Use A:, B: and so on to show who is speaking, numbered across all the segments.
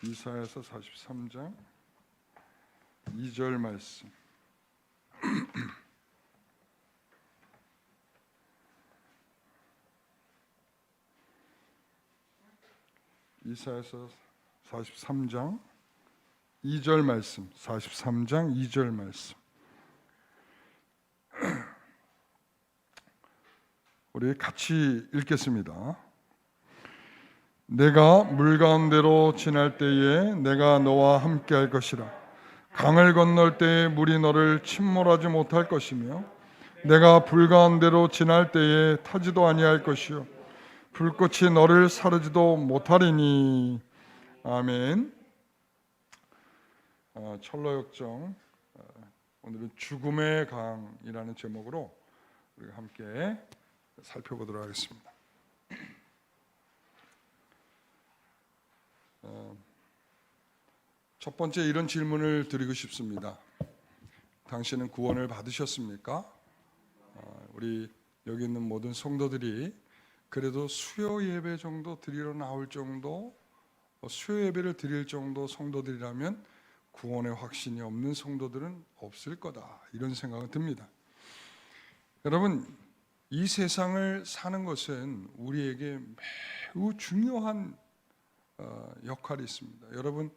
A: 이사야서 43장 2절 말씀. 이사야서 43장 2절 말씀. 43장 2절 말씀. 우리 같이 읽겠습니다. 내가 물 가운데로 지날 때에 내가 너와 함께 할 것이라. 강을 건널 때에 물이 너를 침몰하지 못할 것이며 내가 불 가운데로 지날 때에 타지도 아니할 것이요 불꽃이 너를 사르지도 못하리니. 아멘. 철로역정, 오늘은 죽음의 강이라는 제목으로 우리가 함께 살펴보도록 하겠습니다. 첫 번째 이런 질문을 드리고 싶습니다. 당신은 구원을 받으셨습니까? 우리 여기 있는 모든 성도들이 그래도 수요 예배 정도 드리러 나올 정도, 수요 예배를 드릴 정도 성도들이라면 구원의 확신이 없는 성도들은 없을 거다, 이런 생각이 듭니다. 여러분, 이 세상을 사는 것은 우리에게 매우 중요한 역할이 있습니다. 여러분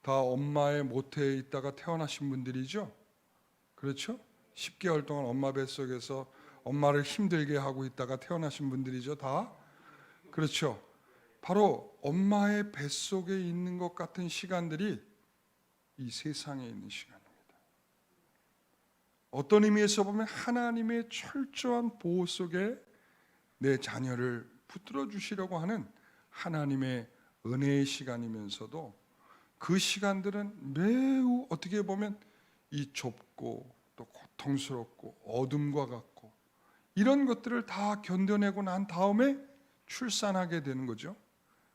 A: 다 엄마의 모태에 있다가 태어나신 분들이죠? 그렇죠? 10개월 동안 엄마 뱃속에서 엄마를 힘들게 하고 있다가 태어나신 분들이죠, 다? 그렇죠? 바로 엄마의 뱃속에 있는 것 같은 시간들이 이 세상에 있는 시간입니다. 어떤 의미에서 보면 하나님의 철저한 보호 속에 내 자녀를 붙들어 주시려고 하는 하나님의 은혜의 시간이면서도 그 시간들은 매우 어떻게 보면 이 좁고 또 고통스럽고 어둠과 같고 이런 것들을 다 견뎌내고 난 다음에 출산하게 되는 거죠.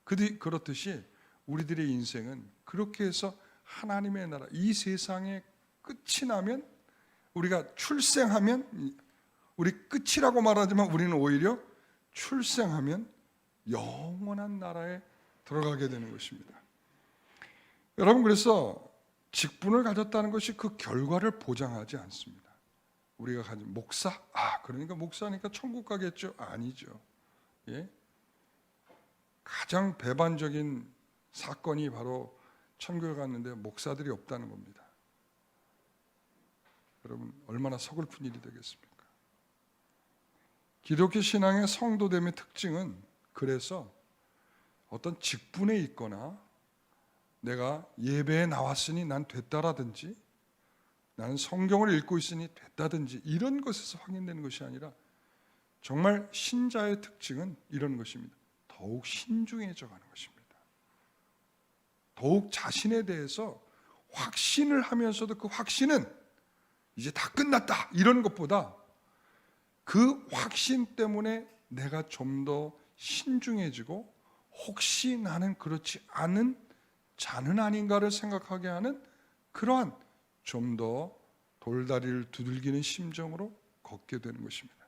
A: 그렇듯이 우리들의 인생은 그렇게 해서 하나님의 나라, 이 세상의 끝이 나면, 우리가 출생하면, 우리 끝이라고 말하지만 우리는 오히려 출생하면 영원한 나라에 들어가게 되는 것입니다. 여러분, 그래서 직분을 가졌다는 것이 그 결과를 보장하지 않습니다. 우리가 가진 목사? 그러니까 목사니까 천국 가겠죠? 아니죠. 예? 가장 배반적인 사건이 바로 천국에 갔는데 목사들이 없다는 겁니다. 여러분, 얼마나 서글픈 일이 되겠습니까? 기독교 신앙의 성도됨의 특징은 그래서 어떤 직분에 있거나 내가 예배에 나왔으니 난 됐다라든지 나는 성경을 읽고 있으니 됐다든지 이런 것에서 확인되는 것이 아니라 정말 신자의 특징은 이런 것입니다. 더욱 신중해져 가는 것입니다. 더욱 자신에 대해서 확신을 하면서도 그 확신은 이제 다 끝났다 이런 것보다 그 확신 때문에 내가 좀 더 신중해지고 혹시 나는 그렇지 않은 자는 아닌가를 생각하게 하는 그러한 좀 더 돌다리를 두들기는 심정으로 걷게 되는 것입니다.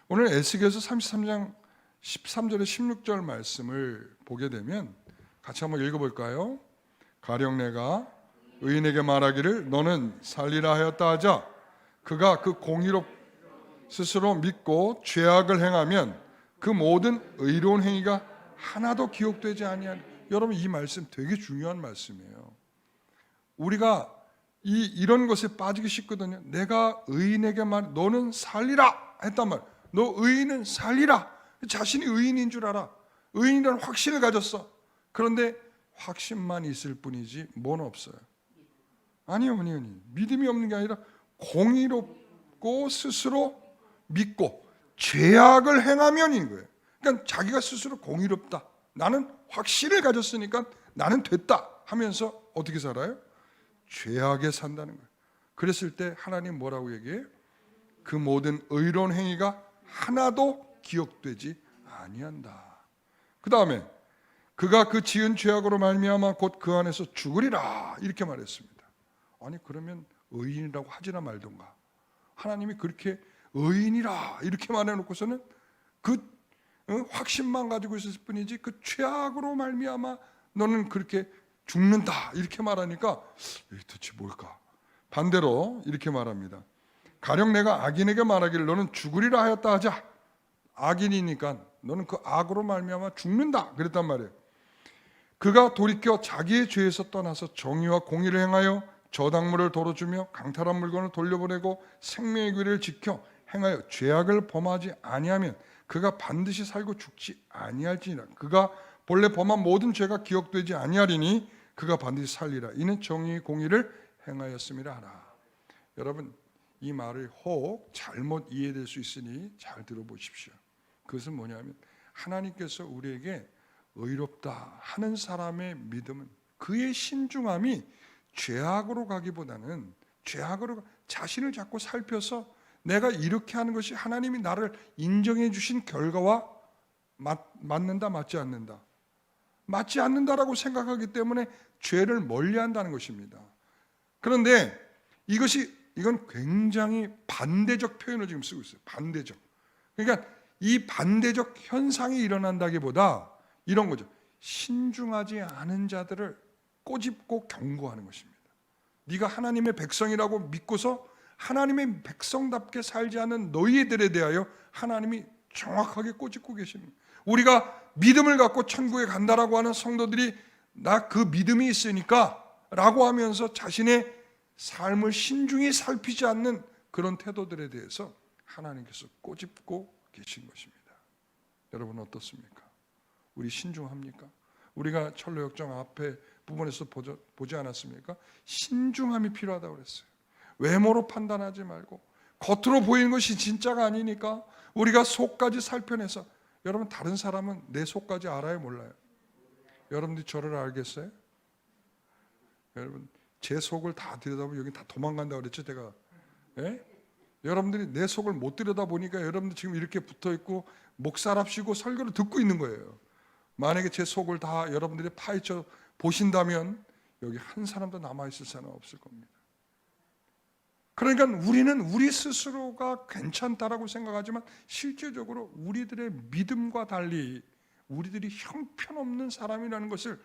A: 오늘 에스겔서 33장 13절에 16절 말씀을 보게 되면 같이 한번 읽어볼까요? 가령 내가 의인에게 말하기를 너는 살리라 하였다 하자 그가 그 공의로 스스로 믿고 죄악을 행하면 그 모든 의로운 행위가 하나도 기억되지 아니하니. 여러분, 이 말씀 되게 중요한 말씀이에요. 우리가 이런 것에 빠지기 쉽거든요. 내가 의인에게 말 너는 살리라 했단 말. 너 의인은 살리라. 자신이 의인인 줄 알아. 의인이라는 확신을 가졌어. 그런데 확신만 있을 뿐이지 뭔 없어요. 아니요. 믿음이 없는 게 아니라 공의롭고 스스로 믿고 죄악을 행하면인 거예요. 그러니까 자기가 스스로 공의롭다, 나는 확신을 가졌으니까 나는 됐다 하면서 어떻게 살아요? 죄악에 산다는 거예요. 그랬을 때 하나님 뭐라고 얘기해요? 그 모든 의로운 행위가 하나도 기억되지 아니한다. 그 다음에 그가 그 지은 죄악으로 말미암아 곧 그 안에서 죽으리라 이렇게 말했습니다. 아니, 그러면 의인이라고 하지나 말던가. 하나님이 그렇게 의인이라 이렇게 말해놓고서는 그 확신만 가지고 있을 뿐이지 그 죄악으로 말미암아 너는 그렇게 죽는다 이렇게 말하니까 이게 도대체 뭘까? 반대로 이렇게 말합니다. 가령 내가 악인에게 말하기를 너는 죽으리라 하였다 하자. 악인이니까 너는 그 악으로 말미암아 죽는다 그랬단 말이에요. 그가 돌이켜 자기의 죄에서 떠나서 정의와 공의를 행하여 저당물을 덜어주며 강탈한 물건을 돌려보내고 생명의 규례를 지켜 행하여 죄악을 범하지 아니하면 그가 반드시 살고 죽지 아니할지니라. 그가 본래 범한 모든 죄가 기억되지 아니하리니 그가 반드시 살리라. 이는 정의 공의를 행하였음이라 하라. 여러분, 이 말을 혹 잘못 이해될 수 있으니 잘 들어보십시오. 그것은 뭐냐면 하나님께서 우리에게 의롭다 하는 사람의 믿음은, 그의 신중함이 죄악으로 가기보다는 죄악으로 자신을 자꾸 살펴서 내가 이렇게 하는 것이 하나님이 나를 인정해 주신 결과와 맞는다 맞지 않는다, 맞지 않는다라고 생각하기 때문에 죄를 멀리한다는 것입니다. 그런데 이건 굉장히 반대적 표현을 지금 쓰고 있어요. 반대적. 그러니까 이 반대적 현상이 일어난다기보다 이런 거죠. 신중하지 않은 자들을 꼬집고 경고하는 것입니다. 네가 하나님의 백성이라고 믿고서 하나님의 백성답게 살지 않는 너희들에 대하여 하나님이 정확하게 꼬집고 계십니다. 우리가 믿음을 갖고 천국에 간다라고 하는 성도들이 나 그 믿음이 있으니까 라고 하면서 자신의 삶을 신중히 살피지 않는 그런 태도들에 대해서 하나님께서 꼬집고 계신 것입니다. 여러분 어떻습니까? 우리 신중합니까? 우리가 철로역정 앞에 부분에서 보지 않았습니까? 신중함이 필요하다고 그랬어요. 외모로 판단하지 말고 겉으로 보이는 것이 진짜가 아니니까 우리가 속까지 살펴내서, 여러분 다른 사람은 내 속까지 알아요 몰라요? 여러분들이 저를 알겠어요? 여러분 제 속을 다 들여다보면 여기 다 도망간다고 그랬죠 제가. 예? 여러분들이 내 속을 못 들여다보니까 여러분들 지금 이렇게 붙어있고 목사랍시고 설교를 듣고 있는 거예요. 만약에 제 속을 다 여러분들이 파헤쳐 보신다면 여기 한 사람도 남아있을 사람은 없을 겁니다. 그러니까 우리는 우리 스스로가 괜찮다라고 생각하지만 실제적으로 우리들의 믿음과 달리 우리들이 형편없는 사람이라는 것을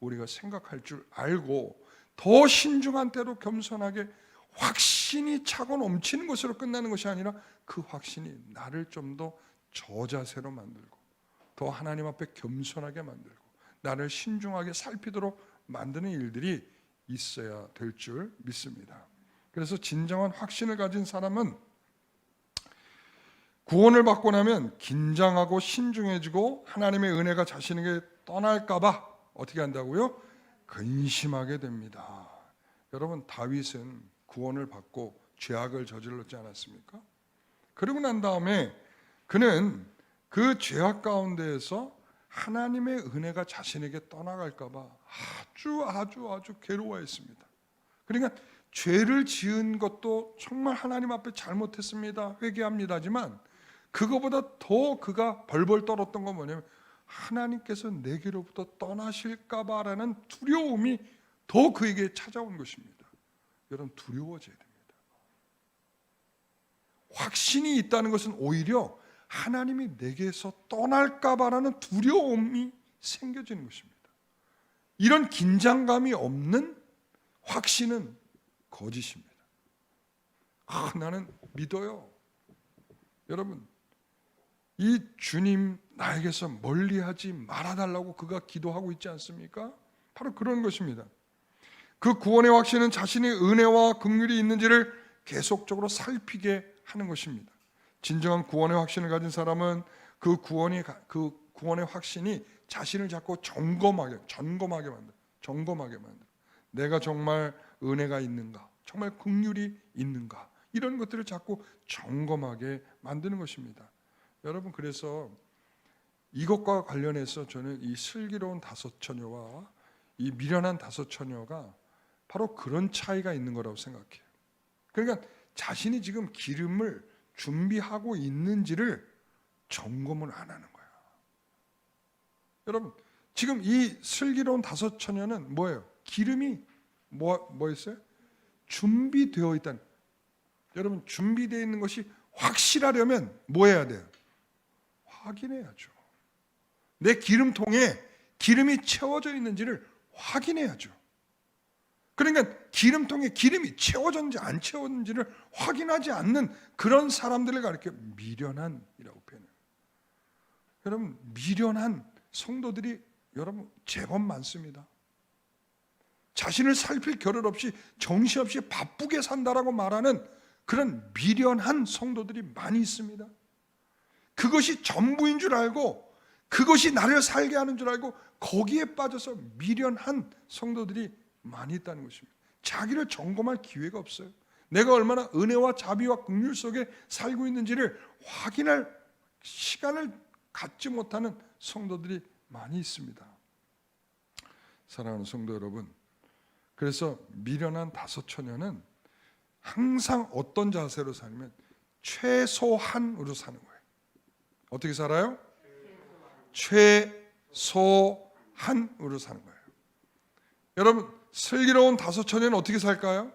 A: 우리가 생각할 줄 알고 더 신중한 때로 겸손하게 확신이 차고 넘치는 것으로 끝나는 것이 아니라 그 확신이 나를 좀 더 저자세로 만들고 더 하나님 앞에 겸손하게 만들고 나를 신중하게 살피도록 만드는 일들이 있어야 될 줄 믿습니다. 그래서 진정한 확신을 가진 사람은 구원을 받고 나면 긴장하고 신중해지고 하나님의 은혜가 자신에게 떠날까 봐 어떻게 한다고요? 근심하게 됩니다. 여러분 다윗은 구원을 받고 죄악을 저질렀지 않았습니까? 그러고 난 다음에 그는 그 죄악 가운데에서 하나님의 은혜가 자신에게 떠나갈까 봐 아주 괴로워했습니다. 그러니까 죄를 지은 것도 정말 하나님 앞에 잘못했습니다, 회개합니다지만 그거보다 더 그가 벌벌 떨었던 건 뭐냐면 하나님께서 내게로부터 떠나실까 봐라는 두려움이 더 그에게 찾아온 것입니다. 여러분 두려워져야 됩니다. 확신이 있다는 것은 오히려 하나님이 내게서 떠날까 봐라는 두려움이 생겨지는 것입니다. 이런 긴장감이 없는 확신은 거짓입니다. 나는 믿어요. 여러분 이 주님 나에게서 멀리하지 말아달라고 그가 기도하고 있지 않습니까? 바로 그런 것입니다. 그 구원의 확신은 자신의 은혜와 긍휼이 있는지를 계속적으로 살피게 하는 것입니다. 진정한 구원의 확신을 가진 사람은 그 구원의 확신이 자신을 자꾸 점검하게 만들어. 내가 정말 은혜가 있는가? 정말 긍휼이 있는가? 이런 것들을 자꾸 점검하게 만드는 것입니다. 여러분 그래서 이것과 관련해서 저는 이 슬기로운 다섯 처녀와 이 미련한 다섯 처녀가 바로 그런 차이가 있는 거라고 생각해요. 그러니까 자신이 지금 기름을 준비하고 있는지를 점검을 안 하는 거야. 여러분 지금 이 슬기로운 다섯 처녀는 뭐예요? 기름이 뭐였어요? 준비되어 있다는. 여러분 준비되어 있는 것이 확실하려면 뭐 해야 돼요? 확인해야죠. 내 기름통에 기름이 채워져 있는지를 확인해야죠. 그러니까 기름통에 기름이 채워졌는지 안 채워졌는지를 확인하지 않는 그런 사람들을 가리켜 미련한이라고 표현해요. 여러분, 미련한 성도들이 여러분 제법 많습니다. 자신을 살필 겨를 없이 정신없이 바쁘게 산다라고 말하는 그런 미련한 성도들이 많이 있습니다. 그것이 전부인 줄 알고 그것이 나를 살게 하는 줄 알고 거기에 빠져서 미련한 성도들이 많이 있다는 것입니다. 자기를 점검할 기회가 없어요. 내가 얼마나 은혜와 자비와 긍휼 속에 살고 있는지를 확인할 시간을 갖지 못하는 성도들이 많이 있습니다. 사랑하는 성도 여러분, 그래서 미련한 다섯 처녀는 항상 어떤 자세로 살면 최소한으로 사는 거예요. 어떻게 살아요? 최소한으로 사는 거예요. 여러분, 슬기로운 다섯 처녀는 어떻게 살까요?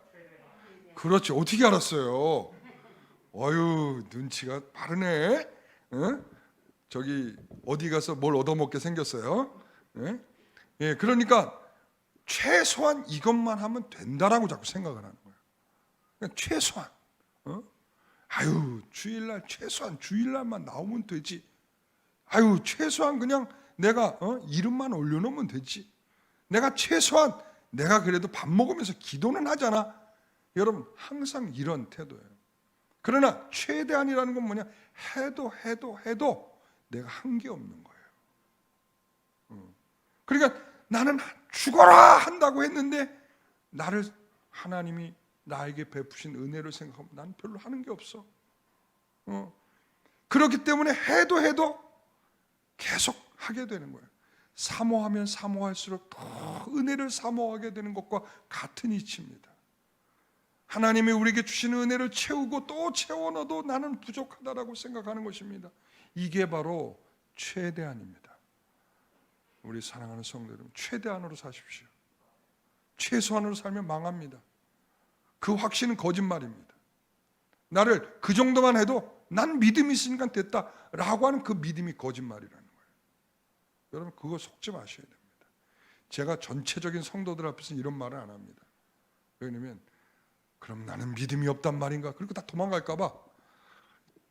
A: 그렇죠. 어떻게 알았어요? 어유, 눈치가 빠르네. 응? 저기 어디 가서 뭘 얻어먹게 생겼어요. 응? 예, 그러니까 최소한 이것만 하면 된다라고 자꾸 생각을 하는 거예요. 그러니까 최소한. 아유, 주일날 최소한 주일날만 나오면 되지. 아유, 최소한 그냥 내가 이름만 올려놓으면 되지. 내가 최소한 내가 그래도 밥 먹으면서 기도는 하잖아. 여러분, 항상 이런 태도예요. 그러나 최대한이라는 건 뭐냐? 해도 내가 한 게 없는 거예요. 그러니까 나는 죽어라 한다고 했는데 나를 하나님이 나에게 베푸신 은혜를 생각하면 나는 별로 하는 게 없어. 그렇기 때문에 해도 계속 하게 되는 거예요. 사모하면 사모할수록 더 은혜를 사모하게 되는 것과 같은 이치입니다. 하나님이 우리에게 주신 은혜를 채우고 또 채워 넣어도 나는 부족하다라고 생각하는 것입니다. 이게 바로 최대한입니다. 우리 사랑하는 성도 여러분, 최대한으로 사십시오. 최소한으로 살면 망합니다. 그 확신은 거짓말입니다. 나를 그 정도만 해도 난 믿음이 있으니까 됐다라고 하는 그 믿음이 거짓말이라는 거예요. 여러분, 그거 속지 마셔야 됩니다. 제가 전체적인 성도들 앞에서 이런 말을 안 합니다. 왜냐하면 그럼 나는 믿음이 없단 말인가? 그리고 다 도망갈까 봐.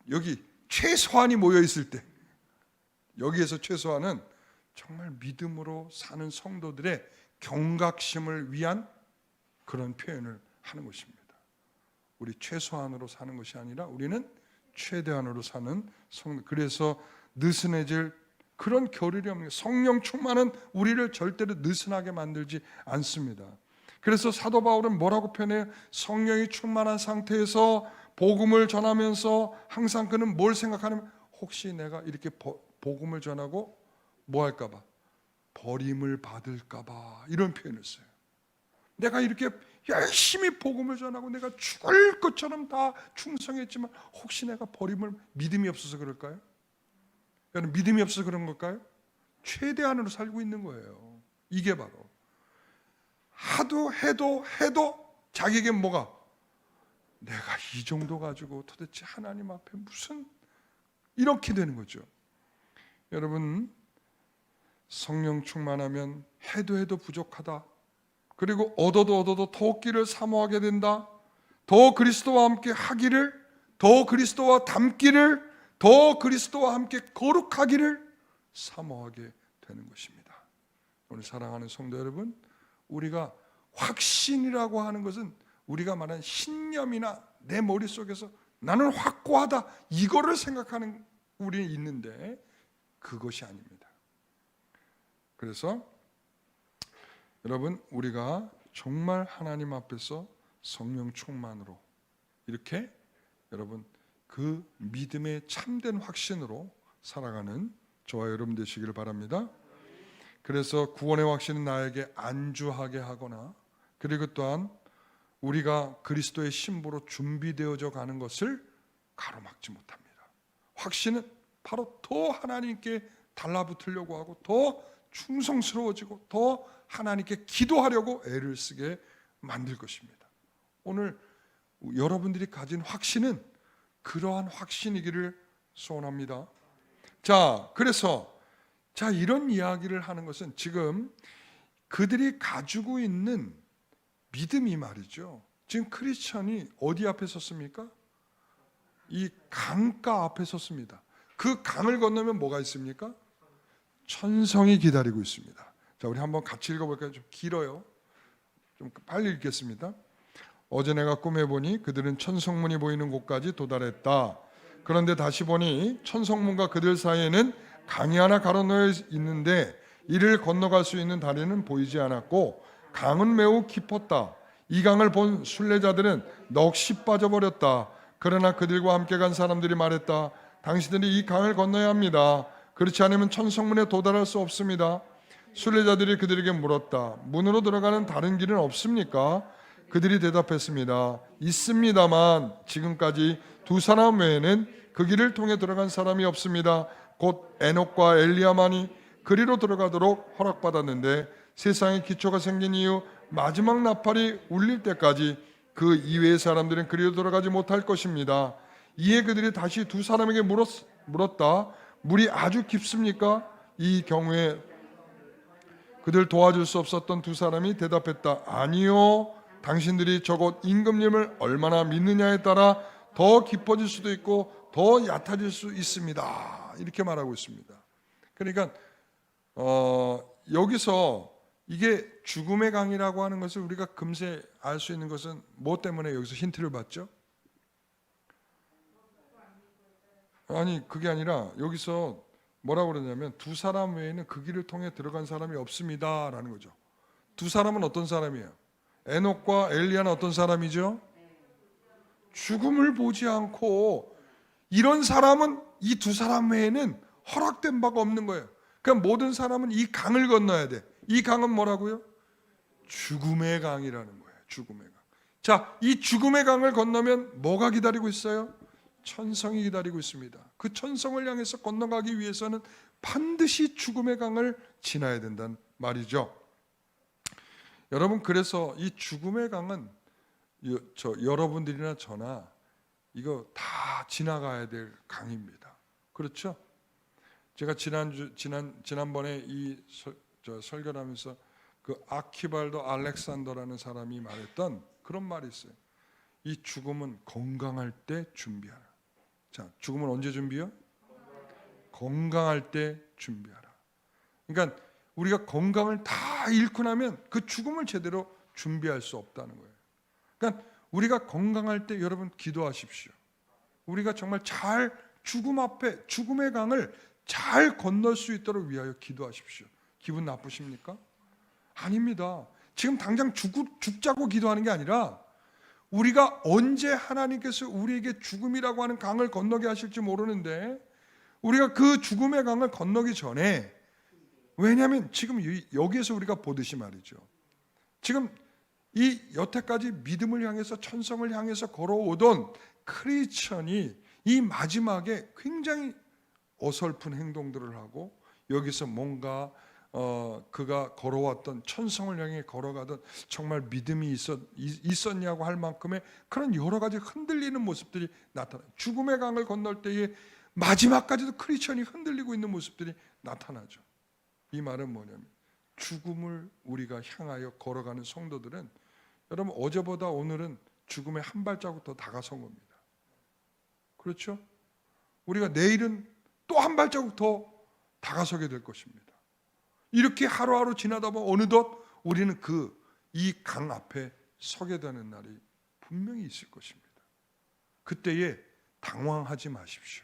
A: 여기 최소한이 모여 있을 때, 여기에서 최소한은 정말 믿음으로 사는 성도들의 경각심을 위한 그런 표현을 하는 것입니다. 우리 최소한으로 사는 것이 아니라 우리는 최대한으로 사는 성도. 그래서 느슨해질 그런 겨를이 없는, 성령 충만은 우리를 절대로 느슨하게 만들지 않습니다. 그래서 사도 바울은 뭐라고 표현해요? 성령이 충만한 상태에서 복음을 전하면서 항상 그는 뭘 생각하냐면 혹시 내가 이렇게 복음을 전하고 뭐 할까 봐, 버림을 받을까 봐, 이런 표현을 써요. 내가 이렇게 열심히 복음을 전하고 내가 죽을 것처럼 다 충성했지만 혹시 내가 버림을, 믿음이 없어서 그럴까요? 여러분, 믿음이 없어서 그런 걸까요? 최대한으로 살고 있는 거예요. 이게 바로 하도 해도 자기에게 뭐가, 내가 이 정도 가지고 도대체 하나님 앞에 무슨, 이렇게 되는 거죠. 여러분, 성령 충만하면 해도 부족하다. 그리고 얻어도 더 얻기를 사모하게 된다. 더 그리스도와 함께 하기를, 더 그리스도와 닮기를, 더 그리스도와 함께 거룩하기를 사모하게 되는 것입니다. 오늘 사랑하는 성도 여러분, 우리가 확신이라고 하는 것은 우리가 말하는 신념이나 내 머릿속에서 나는 확고하다, 이거를 생각하는 우리는 있는데 그것이 아닙니다. 그래서 여러분, 우리가 정말 하나님 앞에서 성령 충만으로 이렇게 여러분 그 믿음의 참된 확신으로 살아가는 저와 여러분 되시기를 바랍니다. 그래서 구원의 확신은 나에게 안주하게 하거나, 그리고 또한 우리가 그리스도의 신부로 준비되어져 가는 것을 가로막지 못합니다. 확신은 바로 더 하나님께 달라붙으려고 하고 더 충성스러워지고 더 하나님께 기도하려고 애를 쓰게 만들 것입니다. 오늘 여러분들이 가진 확신은 그러한 확신이기를 소원합니다. 자, 그래서 이런 이야기를 하는 것은 지금 그들이 가지고 있는 믿음이 말이죠. 지금 크리스천이 어디 앞에 섰습니까? 이 강가 앞에 섰습니다. 그 강을 건너면 뭐가 있습니까? 천성이 기다리고 있습니다. 자, 우리 한번 같이 읽어볼까요? 좀 길어요. 좀 빨리 읽겠습니다. 어제 내가 꿈에 보니 그들은 천성문이 보이는 곳까지 도달했다. 그런데 다시 보니 천성문과 그들 사이에는 강이 하나 가로놓여 있는데 이를 건너갈 수 있는 다리는 보이지 않았고 강은 매우 깊었다. 이 강을 본 순례자들은 넋이 빠져버렸다. 그러나 그들과 함께 간 사람들이 말했다. 당신들이 이 강을 건너야 합니다. 그렇지 않으면 천성문에 도달할 수 없습니다. 순례자들이 그들에게 물었다. 문으로 들어가는 다른 길은 없습니까? 그들이 대답했습니다. 있습니다만 지금까지 두 사람 외에는 그 길을 통해 들어간 사람이 없습니다. 곧 에녹과 엘리야만이 그리로 들어가도록 허락받았는데 세상에 기초가 생긴 이후 마지막 나팔이 울릴 때까지 그 이외의 사람들은 그리로 들어가지 못할 것입니다. 이에 그들이 다시 두 사람에게 물었다. 물이 아주 깊습니까? 이 경우에 그들 도와줄 수 없었던 두 사람이 대답했다. 아니요. 당신들이 적어도 임금님을 얼마나 믿느냐에 따라 더 깊어질 수도 있고 더 얕아질 수 있습니다. 이렇게 말하고 있습니다. 그러니까 여기서 이게 죽음의 강이라고 하는 것을 우리가 금세 알 수 있는 것은 뭐 때문에 여기서 힌트를 받죠? 아니 그게 아니라 여기서 뭐라고 그러냐면 두 사람 외에는 그 길을 통해 들어간 사람이 없습니다 라는 거죠. 두 사람은 어떤 사람이에요? 에녹과 엘리야는 어떤 사람이죠? 죽음을 보지 않고 이런 사람은 이 두 사람 외에는 허락된 바가 없는 거예요. 그러니까 모든 사람은 이 강을 건너야 돼. 이 강은 뭐라고요? 죽음의 강이라는 거예요. 죽음의 강. 자, 이 죽음의 강을 건너면 뭐가 기다리고 있어요? 천성이 기다리고 있습니다. 그 천성을 향해서 건너가기 위해서는 반드시 죽음의 강을 지나야 된다는 말이죠. 여러분, 그래서 이 죽음의 강은 여러분들이나 저나 이거 다 지나가야 될 강입니다. 그렇죠? 제가 지난번에 이 설교를 하면서 그 아키발도 알렉산더라는 사람이 말했던 그런 말이 있어요. 이 죽음은 건강할 때 준비하라. 자, 죽음은 언제 준비요? 건강할 때 준비하라. 그러니까 우리가 건강을 다 잃고 나면 그 죽음을 제대로 준비할 수 없다는 거예요. 그러니까 우리가 건강할 때 여러분 기도하십시오. 우리가 정말 잘 죽음 앞에 죽음의 강을 잘 건널 수 있도록 위하여 기도하십시오. 기분 나쁘십니까? 아닙니다. 지금 당장 죽자고 기도하는 게 아니라 우리가 언제 하나님께서 우리에게 죽음이라고 하는 강을 건너게 하실지 모르는데 우리가 그 죽음의 강을 건너기 전에, 왜냐하면 지금 여기에서 우리가 보듯이 말이죠. 지금 이 여태까지 믿음을 향해서 천성을 향해서 걸어오던 크리스천이 이 마지막에 굉장히 어설픈 행동들을 하고 여기서 뭔가 그가 걸어왔던 천성을 향해 걸어가던 정말 믿음이 있었냐고 할 만큼의 그런 여러 가지 흔들리는 모습들이 나타나요. 죽음의 강을 건널 때에 마지막까지도 크리스천이 흔들리고 있는 모습들이 나타나죠. 이 말은 뭐냐면 죽음을 우리가 향하여 걸어가는 성도들은 여러분 어제보다 오늘은 죽음에 한 발자국 더 다가선 겁니다. 그렇죠? 우리가 내일은 또 한 발자국 더 다가서게 될 것입니다. 이렇게 하루하루 지나다 보면 어느덧 우리는 이 강 앞에 서게 되는 날이 분명히 있을 것입니다. 그때에 당황하지 마십시오.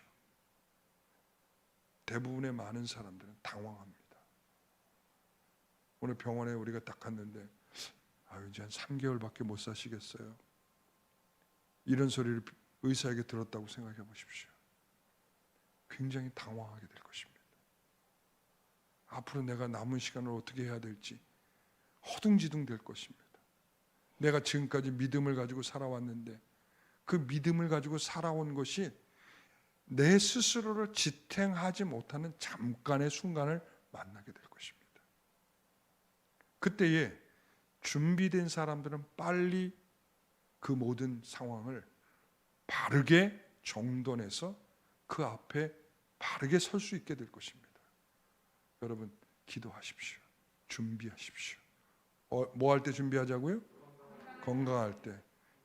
A: 대부분의 많은 사람들은 당황합니다. 오늘 병원에 우리가 딱 갔는데 이제 한 3개월밖에 못 사시겠어요. 이런 소리를 의사에게 들었다고 생각해 보십시오. 굉장히 당황하게 될 것입니다. 앞으로 내가 남은 시간을 어떻게 해야 될지 허둥지둥 될 것입니다. 내가 지금까지 믿음을 가지고 살아왔는데 그 믿음을 가지고 살아온 것이 내 스스로를 지탱하지 못하는 잠깐의 순간을 만나게 될 것입니다. 그때에 준비된 사람들은 빨리 그 모든 상황을 바르게 정돈해서 그 앞에 바르게 설 수 있게 될 것입니다. 여러분 기도하십시오. 준비하십시오. 뭐 할 때 준비하자고요? 건강할 때.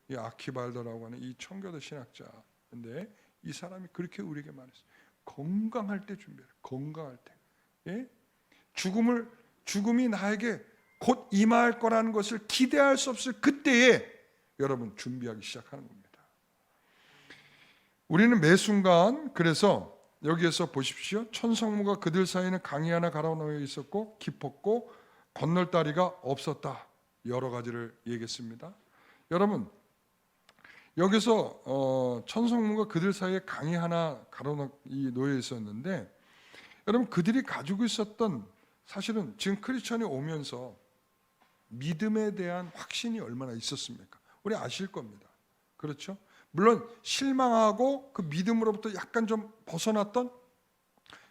A: 이 아키발더라고 하는 이 청교도 신학자. 근데 이 사람이 그렇게 우리에게 말했어요. 건강할 때 준비해. 건강할 때. 예? 죽음이 나에게 곧 임할 거라는 것을 기대할 수 없을 그때에 여러분 준비하기 시작하는 겁니다. 우리는 매 순간 그래서 여기에서 보십시오. 천성무가 그들 사이에는 강이 하나 갈아놓여 있었고 깊었고 건널 다리가 없었다. 여러 가지를 얘기했습니다. 여러분 여기서 천성문과 그들 사이에 강이 하나 놓여 있었는데 여러분 그들이 가지고 있었던 사실은 지금 크리스천이 오면서 믿음에 대한 확신이 얼마나 있었습니까? 우리 아실 겁니다. 그렇죠? 물론 실망하고 그 믿음으로부터 약간 좀 벗어났던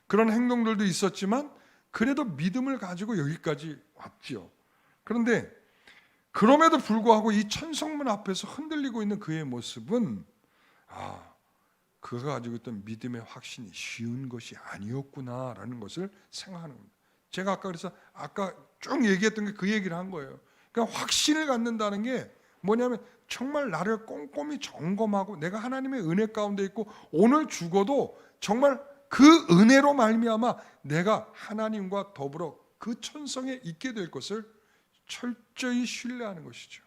A: 그런 행동들도 있었지만 그래도 믿음을 가지고 여기까지 왔지요. 그런데 그럼에도 불구하고 이 천성문 앞에서 흔들리고 있는 그의 모습은 그가 가지고 있던 믿음의 확신이 쉬운 것이 아니었구나라는 것을 생각하는 겁니다. 제가 아까 쭉 얘기했던 게 그 얘기를 한 거예요. 그러니까 확신을 갖는다는 게 뭐냐면 정말 나를 꼼꼼히 점검하고 내가 하나님의 은혜 가운데 있고 오늘 죽어도 정말 그 은혜로 말미암아 내가 하나님과 더불어 그 천성에 있게 될 것을 철저히 신뢰하는 것이죠.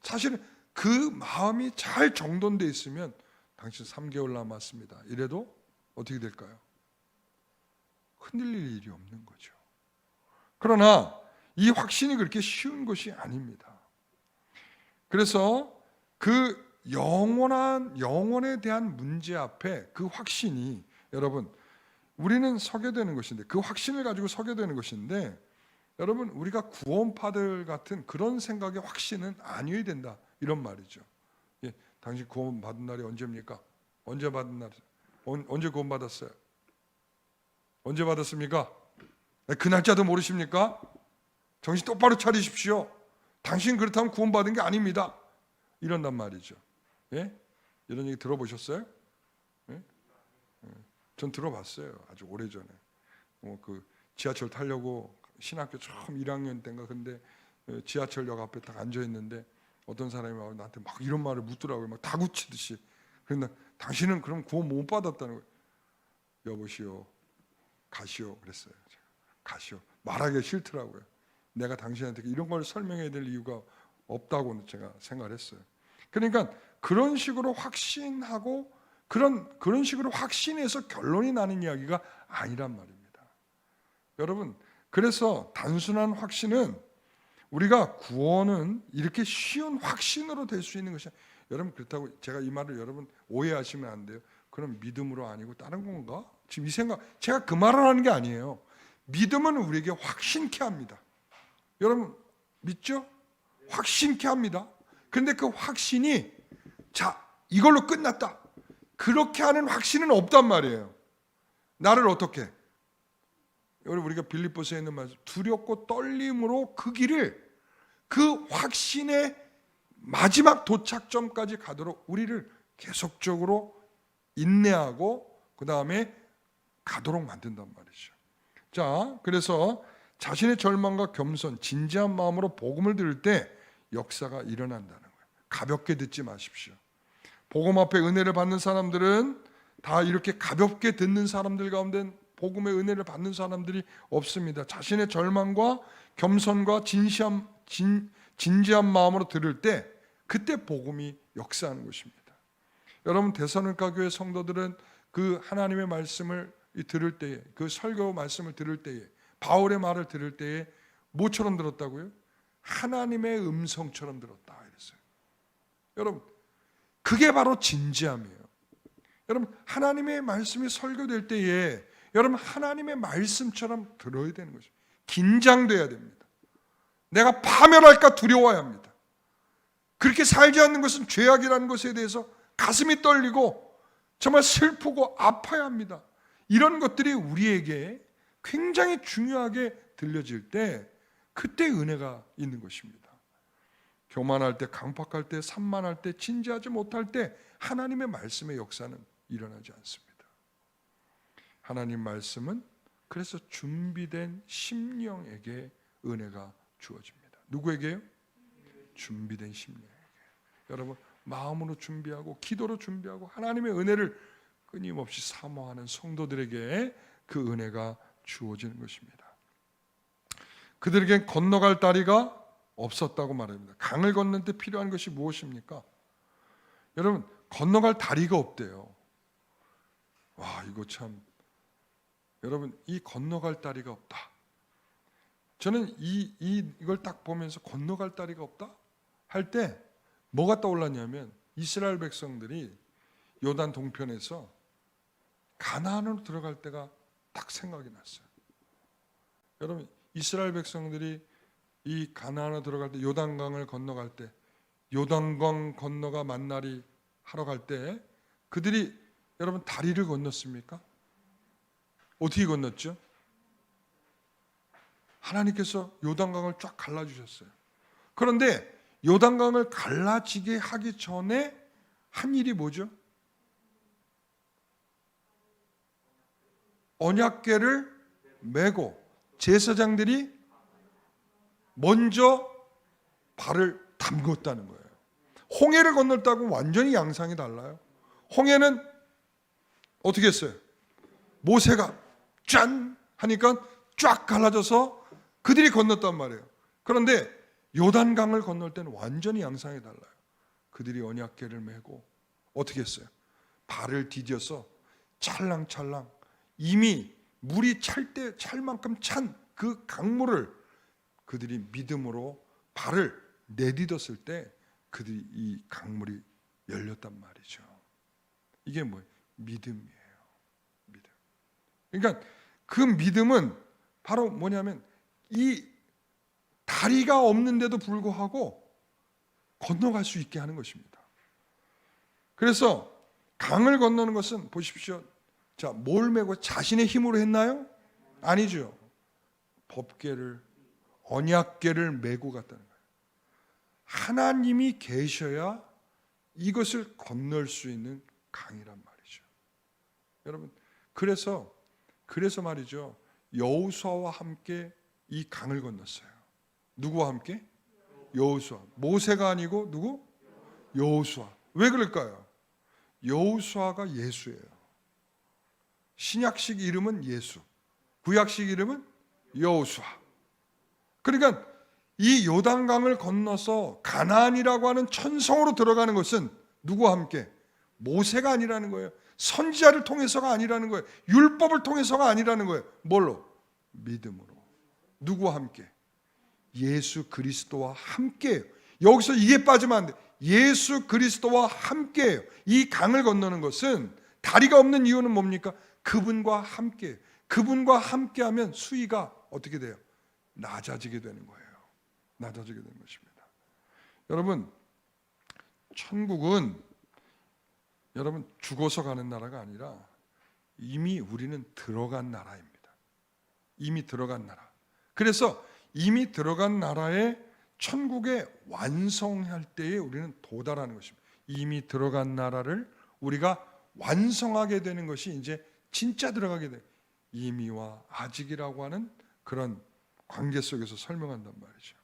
A: 사실은 그 마음이 잘 정돈되어 있으면 당신 3개월 남았습니다. 이래도 어떻게 될까요? 흔들릴 일이 없는 거죠. 그러나 이 확신이 그렇게 쉬운 것이 아닙니다. 그래서 그 영원에 대한 문제 앞에 그 확신이 여러분 우리는 서게 되는 것인데 그 확신을 가지고 서게 되는 것인데 여러분 우리가 구원파들 같은 그런 생각의 확신은 아니어야 된다 이런 말이죠. 예, 당신 구원 받은 날이 언제입니까? 언제 받은 날? 언제 구원 받았어요? 언제 받았습니까? 그 날짜도 모르십니까? 정신 똑바로 차리십시오. 당신 그렇다면 구원 받은 게 아닙니다. 이런단 말이죠. 예? 이런 얘기 들어보셨어요? 예? 전 들어봤어요. 아주 오래전에. 그 지하철 타려고 신학교 처음 1학년 때인가 근데 지하철역 앞에 딱 앉아 있는데 어떤 사람이 와서 나한테 막 이런 말을 묻더라고요. 막 다구치듯이. 그런데 당신은 그럼 구원 못 받았다는 거예요. 여보시오, 가시오 그랬어요. 제가. 가시오. 말하기가 싫더라고요. 내가 당신한테 이런 걸 설명해야 될 이유가 없다고 제가 생각을 했어요. 그러니까 그런 식으로 확신하고 그런 식으로 확신해서 결론이 나는 이야기가 아니란 말입니다. 여러분 그래서 단순한 확신은 우리가 구원은 이렇게 쉬운 확신으로 될 수 있는 것이 여러분 그렇다고 제가 이 말을 여러분 오해하시면 안 돼요. 그럼 믿음으로 아니고 다른 건가? 지금 이 생각 제가 그 말을 하는 게 아니에요. 믿음은 우리에게 확신케 합니다. 여러분 믿죠? 확신케 합니다. 그런데 그 확신이 자 이걸로 끝났다. 그렇게 하는 확신은 없단 말이에요. 나를 어떻게? 우리가 빌립보서에 있는 말씀 두렵고 떨림으로 그 길을 그 확신의 마지막 도착점까지 가도록 우리를 계속적으로 인내하고 그 다음에 가도록 만든단 말이죠. 자, 그래서 자신의 절망과 겸손, 진지한 마음으로 복음을 들을 때 역사가 일어난다는 거예요. 가볍게 듣지 마십시오. 복음 앞에 은혜를 받는 사람들은 다 이렇게 가볍게 듣는 사람들 가운데 복음의 은혜를 받는 사람들이 없습니다. 자신의 절망과 겸손과 진지한 마음으로 들을 때 그때 복음이 역사하는 것입니다. 여러분 데살로니가 교회 성도들은 그 하나님의 말씀을 들을 때에 그 설교 말씀을 들을 때에 바울의 말을 들을 때에 뭐처럼 들었다고요? 하나님의 음성처럼 들었다 이랬어요. 여러분 그게 바로 진지함이에요. 여러분 하나님의 말씀이 설교될 때에 여러분 하나님의 말씀처럼 들어야 되는 거죠. 긴장돼야 됩니다. 내가 파멸할까 두려워야 합니다. 그렇게 살지 않는 것은 죄악이라는 것에 대해서 가슴이 떨리고 정말 슬프고 아파야 합니다. 이런 것들이 우리에게 굉장히 중요하게 들려질 때 그때 은혜가 있는 것입니다. 교만할 때, 강팍할 때, 산만할 때, 진지하지 못할 때 하나님의 말씀의 역사는 일어나지 않습니다. 하나님 말씀은 그래서 준비된 심령에게 은혜가 주어집니다. 누구에게요? 준비된 심령에게. 여러분 마음으로 준비하고 기도로 준비하고 하나님의 은혜를 끊임없이 사모하는 성도들에게 그 은혜가 주어지는 것입니다. 그들에겐 건너갈 다리가 없었다고 말합니다. 강을 건널 때 필요한 것이 무엇입니까? 여러분 건너갈 다리가 없대요. 와, 이거 참, 여러분 이 건너갈 다리가 없다. 저는 이걸 딱 보면서 건너갈 다리가 없다 할 때 뭐가 떠올랐냐면 이스라엘 백성들이 요단 동편에서 가나안으로 들어갈 때가 딱 생각이 났어요. 여러분 이스라엘 백성들이 이 가나안으로 들어갈 때 요단강을 건너갈 때 요단강 건너가 만나리 하러 갈 때 그들이 여러분 다리를 건넜습니까? 어떻게 건넜죠? 하나님께서 요단강을 쫙 갈라주셨어요. 그런데 요단강을 갈라지게 하기 전에 한 일이 뭐죠? 언약궤를 메고 제사장들이 먼저 발을 담궜다는 거예요. 홍해를 건넜다고 완전히 양상이 달라요. 홍해는 어떻게 했어요? 모세가 짠 하니까 쫙 갈라져서 그들이 건넜단 말이에요. 그런데 요단강을 건널 때는 완전히 양상이 달라요. 그들이 언약궤를 메고 어떻게 했어요? 발을 디뎌서 찰랑찰랑 이미 물이 찰 만큼 찬 그 강물을 그들이 믿음으로 발을 내딛었을 때 그들이 이 강물이 열렸단 말이죠. 이게 뭐예요? 믿음이에요. 믿음. 그러니까 그 믿음은 바로 뭐냐면 이 다리가 없는데도 불구하고 건너갈 수 있게 하는 것입니다. 그래서 강을 건너는 것은 보십시오. 자, 뭘 메고 자신의 힘으로 했나요? 아니죠. 법궤를 언약궤를 메고 갔다는 거예요. 하나님이 계셔야 이것을 건널 수 있는 강이란 말이죠. 여러분, 그래서 말이죠. 여호수아와 함께 이 강을 건넜어요. 누구와 함께? 여호수아. 모세가 아니고 누구? 여호수아. 왜 그럴까요? 여호수아가 예수예요. 신약식 이름은 예수, 구약식 이름은 여호수아. 그러니까 이 요단강을 건너서 가나안이라고 하는 천성으로 들어가는 것은 누구와 함께? 모세가 아니라는 거예요. 선지자를 통해서가 아니라는 거예요. 율법을 통해서가 아니라는 거예요. 뭘로? 믿음으로. 누구와 함께? 예수 그리스도와 함께예요. 여기서 이게 빠지면 안 돼. 예수 그리스도와 함께예요. 이 강을 건너는 것은 다리가 없는 이유는 뭡니까? 그분과 함께예요. 그분과 함께하면 수위가 어떻게 돼요? 낮아지게 되는 거예요. 낮아지게 되는 것입니다. 여러분, 천국은 여러분 죽어서 가는 나라가 아니라 이미 우리는 들어간 나라입니다. 이미 들어간 나라. 그래서 이미 들어간 나라에 천국에 완성할 때에 우리는 도달하는 것입니다. 이미 들어간 나라를 우리가 완성하게 되는 것이 이제 진짜 들어가게 돼요. 이미와 아직이라고 하는 그런 관계 속에서 설명한단 말이죠.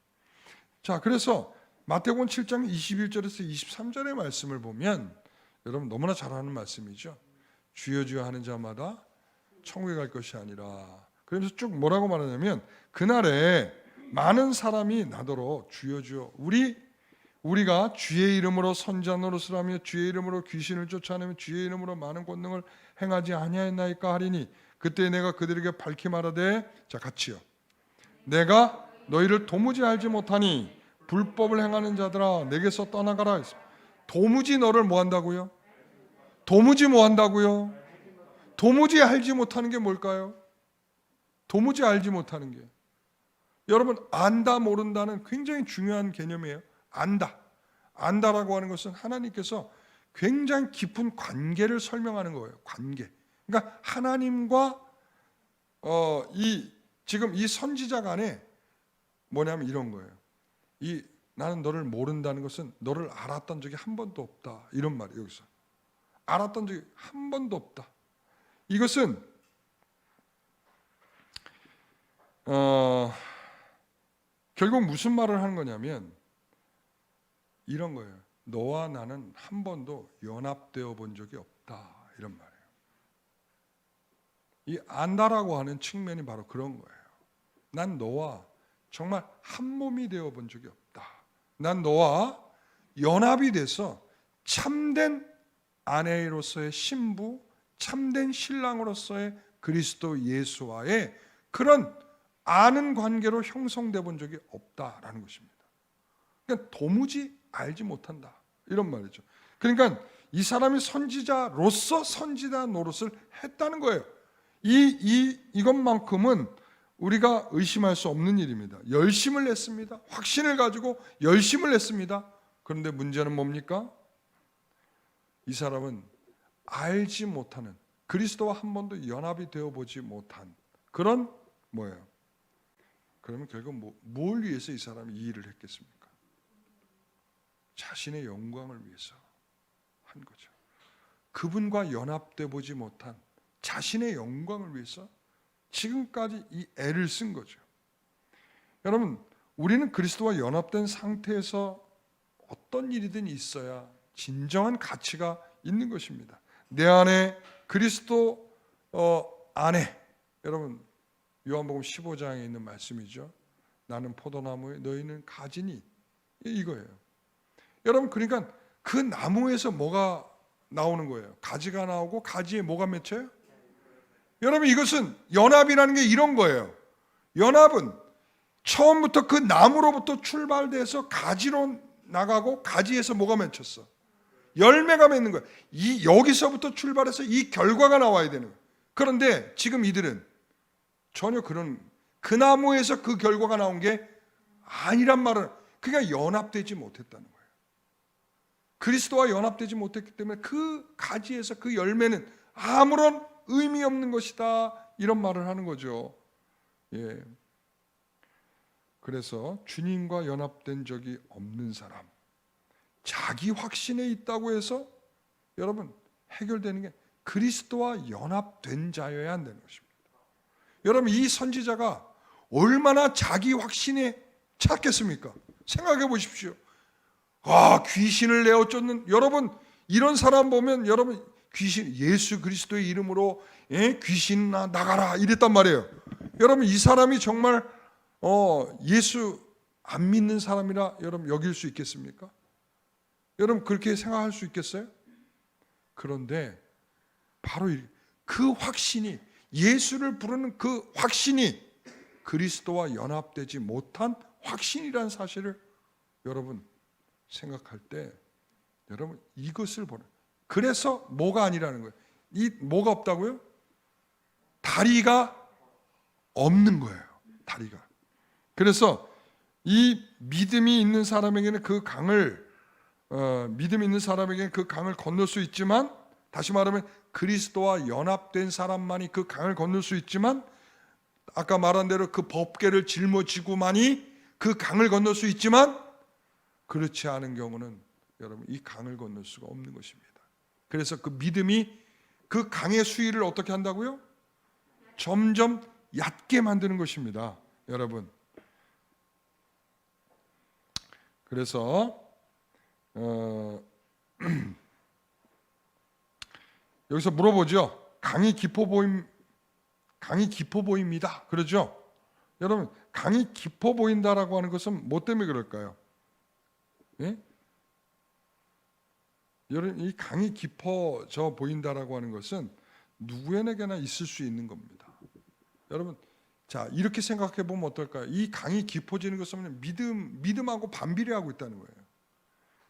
A: 자, 그래서 마태복음 7장 21절에서 23절의 말씀을 보면 여러분 너무나 잘 아는 말씀이죠. 주여 주여 하는 자마다 천국에 갈 것이 아니라. 그러면서 쭉 뭐라고 말하냐면 그날에 많은 사람이 나더러 주여 주여 우리가 주의 이름으로 선자 노릇을 하며 주의 이름으로 귀신을 쫓아내며 주의 이름으로 많은 권능을 행하지 아니하였나이까 하리니 그때 내가 그들에게 밝히 말하되 자 같이요 내가 너희를 도무지 알지 못하니 불법을 행하는 자들아 내게서 떠나가라. 도무지 너를 뭐 한다고요? 도무지 뭐 한다고요? 도무지 알지 못하는 게 뭘까요? 도무지 알지 못하는 게 여러분 안다 모른다는 굉장히 중요한 개념이에요. 안다라고 하는 것은 하나님께서 굉장히 깊은 관계를 설명하는 거예요. 관계. 그러니까 하나님과 지금 이 선지자 간에 뭐냐면 이런 거예요. 나는 너를 모른다는 것은 너를 알았던 적이 한 번도 없다. 이런 말이에요. 여기서 알았던 적이 한 번도 없다. 이것은 결국 무슨 말을 하는 거냐면 이런 거예요. 너와 나는 한 번도 연합되어 본 적이 없다, 이런 말이에요. 이 안다라고 하는 측면이 바로 그런 거예요. 난 너와 정말 한 몸이 되어 본 적이 없다. 난 너와 연합이 돼서 참된 아내로서의 신부, 참된 신랑으로서의 그리스도 예수와의 그런 아는 관계로 형성돼 본 적이 없다라는 것입니다. 그러니까 도무지 알지 못한다, 이런 말이죠. 그러니까 이 사람이 선지자로서 선지자 노릇을 했다는 거예요. 이것만큼은 우리가 의심할 수 없는 일입니다. 열심을 냈습니다. 확신을 가지고 열심을 냈습니다. 그런데 문제는 뭡니까? 이 사람은 알지 못하는, 그리스도와 한 번도 연합이 되어 보지 못한 그런 뭐예요? 그러면 결국 뭘 위해서 이 사람이 이 일을 했겠습니까? 자신의 영광을 위해서 한 거죠. 그분과 연합돼 보지 못한 자신의 영광을 위해서 지금까지 이 애를 쓴 거죠. 여러분, 우리는 그리스도와 연합된 상태에서 어떤 일이든 있어야 진정한 가치가 있는 것입니다. 내 안에 그리스도 안에, 여러분 요한복음 15장에 있는 말씀이죠. 나는 포도나무에 너희는 가지니, 이거예요. 여러분, 그러니까 그 나무에서 뭐가 나오는 거예요? 가지가 나오고 가지에 뭐가 맺혀요? 여러분, 이것은 연합이라는 게 이런 거예요. 연합은 처음부터 그 나무로부터 출발돼서 가지로 나가고 가지에서 뭐가 맺혔어? 열매가 맺는 거예요. 여기서부터 출발해서 이 결과가 나와야 되는 거예요. 그런데 지금 이들은 전혀 그 나무에서 그 결과가 나온 게 아니란 말은, 그러니까 연합되지 못했다는 거예요. 그리스도와 연합되지 못했기 때문에 그 가지에서 그 열매는 아무런 의미 없는 것이다, 이런 말을 하는 거죠. 예. 그래서 주님과 연합된 적이 없는 사람, 자기 확신에 있다고 해서 여러분 해결되는 게 그리스도와 연합된 자여야 한다는 것입니다. 여러분, 이 선지자가 얼마나 자기 확신에 찼겠습니까? 생각해 보십시오. 귀신을 내어 쫓는, 여러분 이런 사람 보면 여러분 예수 그리스도의 이름으로 귀신 나가라 이랬단 말이에요. 여러분, 이 사람이 정말 예수 안 믿는 사람이라 여러분 여길 수 있겠습니까? 여러분 그렇게 생각할 수 있겠어요? 그런데 바로 그 확신이, 예수를 부르는 그 확신이 그리스도와 연합되지 못한 확신이라는 사실을 여러분 생각할 때 여러분 이것을 보는, 그래서 뭐가 아니라는 거예요. 이 뭐가 없다고요? 다리가 없는 거예요. 다리가. 그래서 이 믿음이 있는 사람에게는 그 강을 건널 수 있지만, 다시 말하면 그리스도와 연합된 사람만이 그 강을 건널 수 있지만, 아까 말한 대로 그 법궤를 짊어지고만이 그 강을 건널 수 있지만, 그렇지 않은 경우는 여러분 이 강을 건널 수가 없는 것입니다. 그래서 그 믿음이 그 강의 수위를 어떻게 한다고요? 점점 얕게 만드는 것입니다, 여러분. 그래서 여기서 물어보죠. 강이 깊어 보입니다. 그러죠? 여러분, 강이 깊어 보인다라고 하는 것은 뭐 때문에 그럴까요? 예? 여러분, 이 강이 깊어져 보인다라고 하는 것은 누구에게나 있을 수 있는 겁니다. 여러분, 자, 이렇게 생각해 보면 어떨까요? 이 강이 깊어지는 것은 믿음하고 반비례하고 있다는 거예요.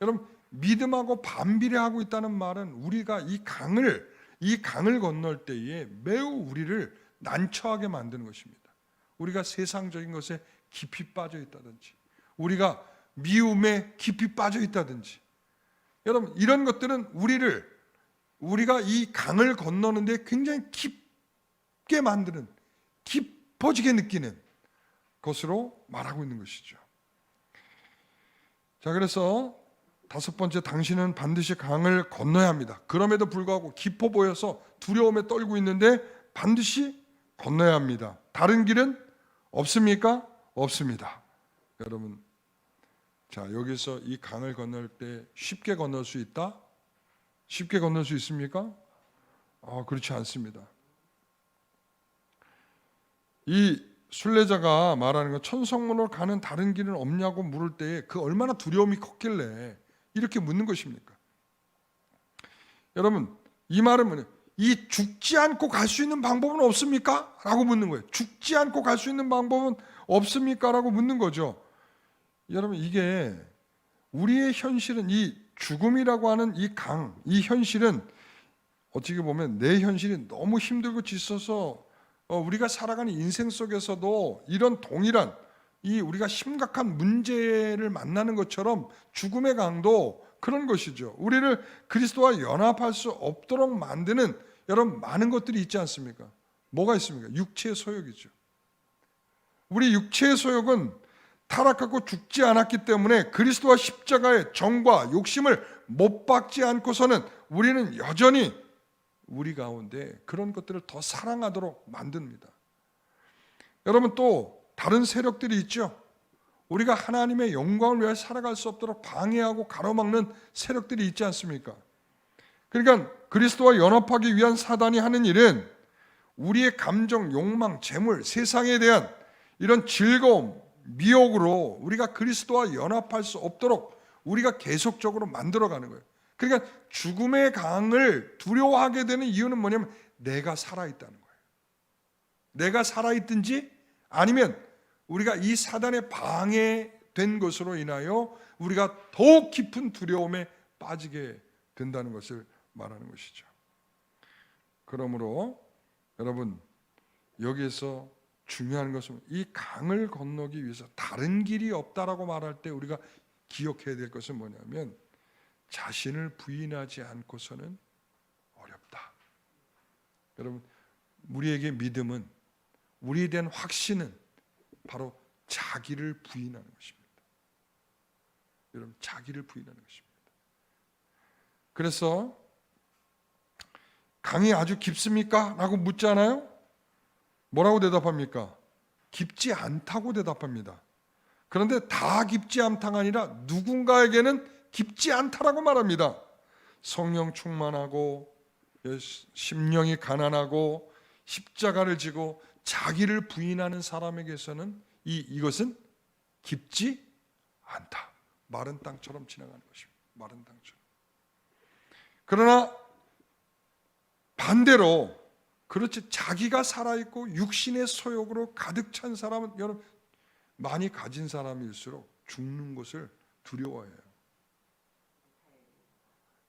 A: 여러분, 믿음하고 반비례하고 있다는 말은 우리가 이 강을 건널 때에 매우 우리를 난처하게 만드는 것입니다. 우리가 세상적인 것에 깊이 빠져 있다든지, 우리가 미움에 깊이 빠져 있다든지, 여러분 이런 것들은 우리가 이 강을 건너는데 굉장히 깊게 만드는, 깊어지게 느끼는 것으로 말하고 있는 것이죠. 자, 그래서 다섯 번째, 당신은 반드시 강을 건너야 합니다. 그럼에도 불구하고 깊어 보여서 두려움에 떨고 있는데 반드시 건너야 합니다. 다른 길은 없습니까? 없습니다. 여러분, 자, 여기서 이 강을 건널 때 쉽게 건널 수 있다? 쉽게 건널 수 있습니까? 그렇지 않습니다. 이 순례자가 말하는 건 천성문으로 가는 다른 길은 없냐고 물을 때에 그 얼마나 두려움이 컸길래 이렇게 묻는 것입니까? 여러분, 이 말은 뭐냐? 이 죽지 않고 갈 수 있는 방법은 없습니까? 라고 묻는 거예요. 죽지 않고 갈 수 있는 방법은 없습니까? 라고 묻는 거죠. 여러분, 이게 우리의 현실은 이 죽음이라고 하는 이 강, 이 현실은 어떻게 보면 내 현실이 너무 힘들고 지쳐서 우리가 살아가는 인생 속에서도 이런 동일한 이 우리가 심각한 문제를 만나는 것처럼 죽음의 강도 그런 것이죠. 우리를 그리스도와 연합할 수 없도록 만드는 여러분 많은 것들이 있지 않습니까? 뭐가 있습니까? 육체의 소욕이죠. 우리 육체의 소욕은 타락하고 죽지 않았기 때문에 그리스도와 십자가의 정과 욕심을 못 박지 않고서는 우리는 여전히 우리 가운데 그런 것들을 더 사랑하도록 만듭니다. 여러분, 또 다른 세력들이 있죠. 우리가 하나님의 영광을 위해 살아갈 수 없도록 방해하고 가로막는 세력들이 있지 않습니까? 그러니까 그리스도와 연합하기 위한 사단이 하는 일은 우리의 감정, 욕망, 재물, 세상에 대한 이런 즐거움, 미혹으로 우리가 그리스도와 연합할 수 없도록 우리가 계속적으로 만들어가는 거예요. 그러니까 죽음의 강을 두려워하게 되는 이유는 뭐냐면 내가 살아있다는 거예요. 내가 살아있든지 아니면 우리가 이 사단에 방해된 것으로 인하여 우리가 더욱 깊은 두려움에 빠지게 된다는 것을 말하는 것이죠. 그러므로 여러분, 여기에서 중요한 것은 이 강을 건너기 위해서 다른 길이 없다라고 말할 때 우리가 기억해야 될 것은 뭐냐면 자신을 부인하지 않고서는 어렵다. 여러분, 우리에게 믿음은, 우리에 대한 확신은 바로 자기를 부인하는 것입니다. 여러분, 자기를 부인하는 것입니다. 그래서 강이 아주 깊습니까? 라고 묻잖아요. 뭐라고 대답합니까? 깊지 않다고 대답합니다. 그런데 다 깊지 않다가 아니라 누군가에게는 깊지 않다라고 말합니다. 성령 충만하고 심령이 가난하고 십자가를 지고 자기를 부인하는 사람에게서는 이것은 깊지 않다. 마른 땅처럼 지나가는 것입니다. 마른 땅처럼. 그러나 반대로 그렇지, 자기가 살아있고 육신의 소욕으로 가득 찬 사람은 여러분 많이 가진 사람일수록 죽는 것을 두려워해요.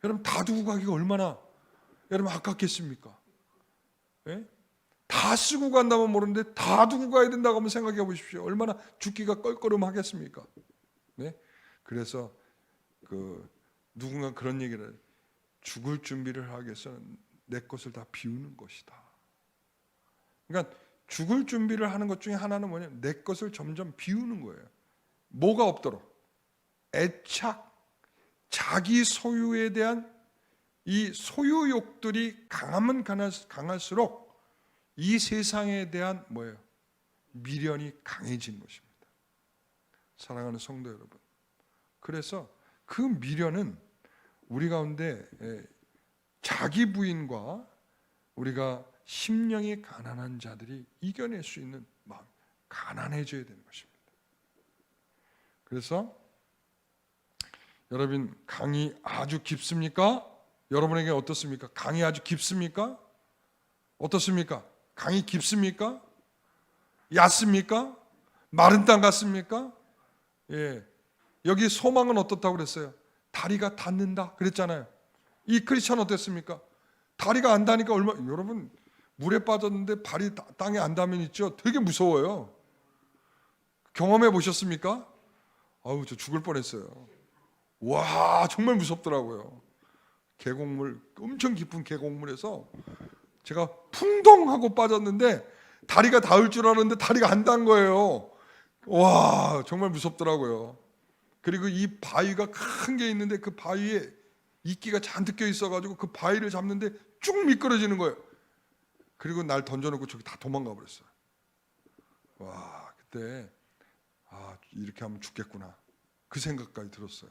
A: 여러분, 다 두고 가기가 얼마나 여러분 아깝겠습니까? 예? 다 쓰고 간다면 모르는데 다 두고 가야 된다고 한번 생각해 보십시오. 얼마나 죽기가 껄끄름하겠습니까? 네? 그래서 누군가 그런 얘기를 해요. 죽을 준비를 하기 위해서는 내 것을 다 비우는 것이다. 그러니까 죽을 준비를 하는 것 중에 하나는 뭐냐면 내 것을 점점 비우는 거예요. 뭐가 없도록 애착, 자기 소유에 대한 이 소유욕들이 강하면 강할수록 이 세상에 대한 뭐예요? 미련이 강해진 것입니다. 사랑하는 성도 여러분, 그래서 그 미련은 우리 가운데 자기 부인과 우리가 심령이 가난한 자들이 이겨낼 수 있는 마음, 가난해져야 되는 것입니다. 그래서 여러분, 강이 아주 깊습니까? 여러분에게 어떻습니까? 강이 아주 깊습니까? 어떻습니까? 강이 깊습니까? 얕습니까? 마른 땅 같습니까? 예. 여기 소망은 어떻다고 그랬어요? 다리가 닿는다 그랬잖아요. 이 크리스찬 어땠습니까? 다리가 안 닿으니까 여러분 물에 빠졌는데 발이 땅에 안 닿으면 있죠. 되게 무서워요. 경험해 보셨습니까? 아우, 저 죽을 뻔했어요. 와, 정말 무섭더라고요. 계곡물, 엄청 깊은 계곡물에서 제가 풍덩하고 빠졌는데 다리가 닿을 줄 알았는데 다리가 안 닿은 거예요. 와, 정말 무섭더라고요. 그리고 이 바위가 큰 게 있는데 그 바위에 이끼가 잔뜩 껴 있어가지고 그 바위를 잡는데 쭉 미끄러지는 거예요. 그리고 날 던져놓고 저기 다 도망가 버렸어요. 와, 그때 이렇게 하면 죽겠구나, 그 생각까지 들었어요.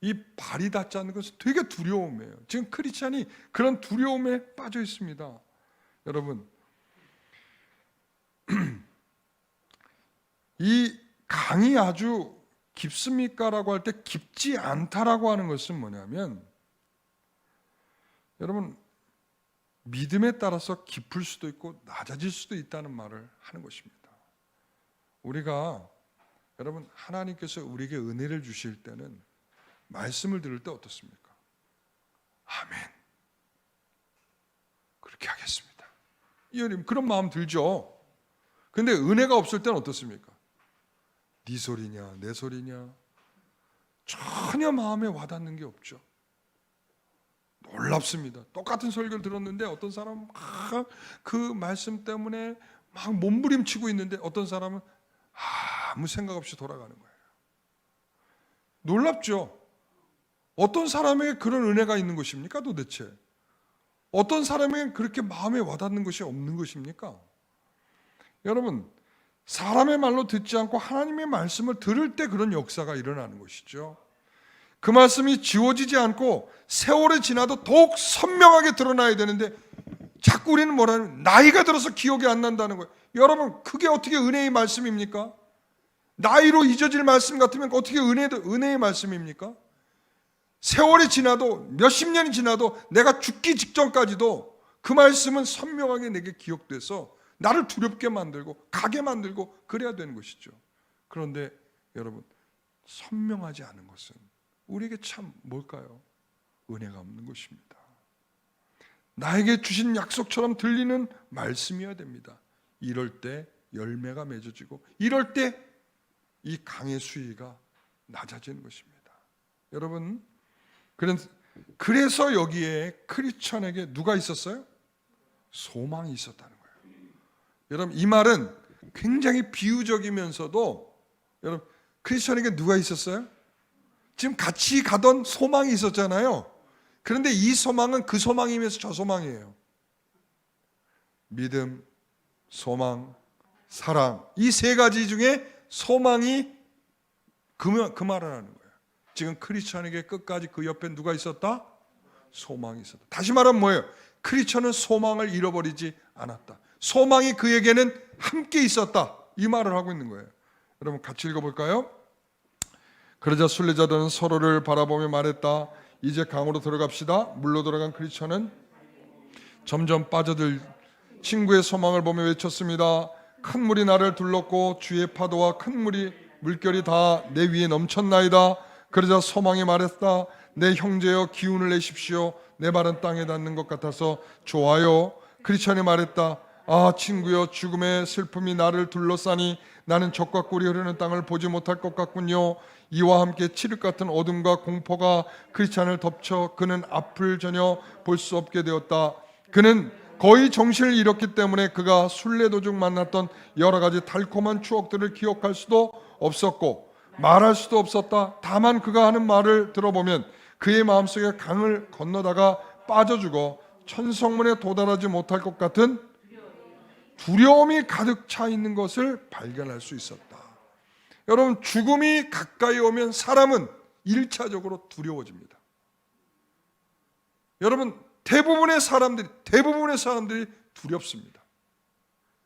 A: 이 발이 닿지 않는 것은 되게 두려움이에요. 지금 크리스찬이 그런 두려움에 빠져 있습니다. 여러분, 이 강이 아주 깊습니까? 라고 할 때 깊지 않다라고 하는 것은 뭐냐면, 여러분, 믿음에 따라서 깊을 수도 있고 낮아질 수도 있다는 말을 하는 것입니다. 우리가, 여러분, 하나님께서 우리에게 은혜를 주실 때는 말씀을 들을 때 어떻습니까? 아멘, 그렇게 하겠습니다, 이여님, 그런 마음 들죠. 근데 은혜가 없을 때는 어떻습니까? 네 소리냐 내 소리냐, 전혀 마음에 와닿는 게 없죠. 놀랍습니다. 똑같은 설교를 들었는데 어떤 사람은 막 그 말씀 때문에 막 몸부림치고 있는데 어떤 사람은 아무 생각 없이 돌아가는 거예요. 놀랍죠? 어떤 사람에게 그런 은혜가 있는 것입니까 도대체? 어떤 사람에게 그렇게 마음에 와닿는 것이 없는 것입니까? 여러분, 사람의 말로 듣지 않고 하나님의 말씀을 들을 때 그런 역사가 일어나는 것이죠. 그 말씀이 지워지지 않고 세월이 지나도 더욱 선명하게 드러나야 되는데 자꾸 우리는 뭐라면 나이가 들어서 기억이 안 난다는 거예요. 여러분, 그게 어떻게 은혜의 말씀입니까? 나이로 잊어질 말씀 같으면 어떻게 은혜의 말씀입니까? 세월이 지나도 몇십 년이 지나도 내가 죽기 직전까지도 그 말씀은 선명하게 내게 기억돼서 나를 두렵게 만들고 가게 만들고 그래야 되는 것이죠. 그런데 여러분, 선명하지 않은 것은 우리에게 참 뭘까요? 은혜가 없는 것입니다. 나에게 주신 약속처럼 들리는 말씀이어야 됩니다. 이럴 때 열매가 맺어지고 이럴 때 이 강의 수위가 낮아지는 것입니다. 여러분, 그래서 여기에 크리스천에게 누가 있었어요? 소망이 있었다는 거예요. 여러분, 이 말은 굉장히 비유적이면서도, 여러분, 크리스천에게 누가 있었어요? 지금 같이 가던 소망이 있었잖아요. 그런데 이 소망은 그 소망이면서 저 소망이에요. 믿음, 소망, 사랑, 이 세 가지 중에 소망이 그 말을 하는 거예요. 지금 크리스천에게 끝까지 그 옆에 누가 있었다? 소망이 있었다. 다시 말하면 뭐예요? 크리스천은 소망을 잃어버리지 않았다. 소망이 그에게는 함께 있었다, 이 말을 하고 있는 거예요. 여러분, 같이 읽어볼까요? 그러자 순례자들은 서로를 바라보며 말했다. 이제 강으로 들어갑시다. 물로 들어간 크리스천은 점점 빠져들 친구의 소망을 보며 외쳤습니다. 큰 물이 나를 둘렀고 주의 파도와 큰 물결이 다 내 위에 넘쳤나이다. 그러자 소망이 말했다. 내 형제여, 기운을 내십시오. 내 발은 땅에 닿는 것 같아서 좋아요. 크리스천이 말했다. 아, 친구여, 죽음의 슬픔이 나를 둘러싸니 나는 적과 꿀이 흐르는 땅을 보지 못할 것 같군요. 이와 함께 칠흑 같은 어둠과 공포가 크리스천을 덮쳐 그는 앞을 전혀 볼 수 없게 되었다. 그는 거의 정신을 잃었기 때문에 그가 순례 도중 만났던 여러 가지 달콤한 추억들을 기억할 수도 없었고 말할 수도 없었다. 다만 그가 하는 말을 들어보면 그의 마음속에 강을 건너다가 빠져 죽어 천성문에 도달하지 못할 것 같은 두려움이 가득 차 있는 것을 발견할 수 있었다. 여러분, 죽음이 가까이 오면 사람은 1차적으로 두려워집니다. 여러분, 대부분의 사람들이 두렵습니다.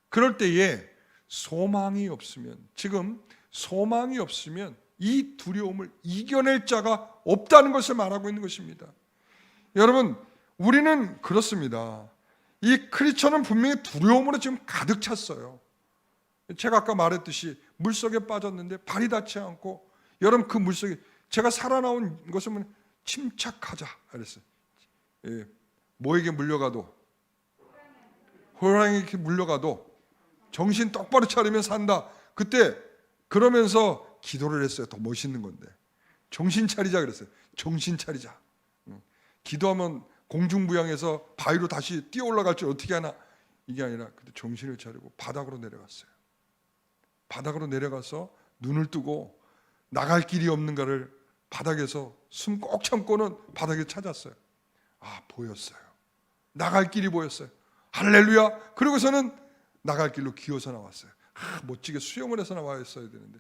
A: 그럴 때에 소망이 없으면, 지금 소망이 없으면 이 두려움을 이겨낼 자가 없다는 것을 말하고 있는 것입니다. 여러분, 우리는 그렇습니다. 이 크리스천은 분명히 두려움으로 지금 가득 찼어요. 제가 아까 말했듯이 물속에 빠졌는데 발이 닿지 않고, 여러분, 그 물속에 제가 살아나온 것은 침착하자 그랬어요. 예, 뭐에게 물려가도, 호랑이에게 물려가도 정신 똑바로 차리면 산다. 그때 그러면서 기도를 했어요. 더 멋있는 건데, 정신 차리자 그랬어요. 정신 차리자. 기도하면 공중부양해서 바위로 다시 뛰어 올라갈 줄 어떻게 하나, 이게 아니라 그때 정신을 차리고 바닥으로 내려갔어요. 바닥으로 내려가서 눈을 뜨고 나갈 길이 없는가를 바닥에서 숨 꼭 참고는 바닥에 찾았어요. 아, 보였어요. 나갈 길이 보였어요. 할렐루야. 그러고서는 나갈 길로 기어서 나왔어요. 멋지게 수영을 해서 나와있어야 되는데,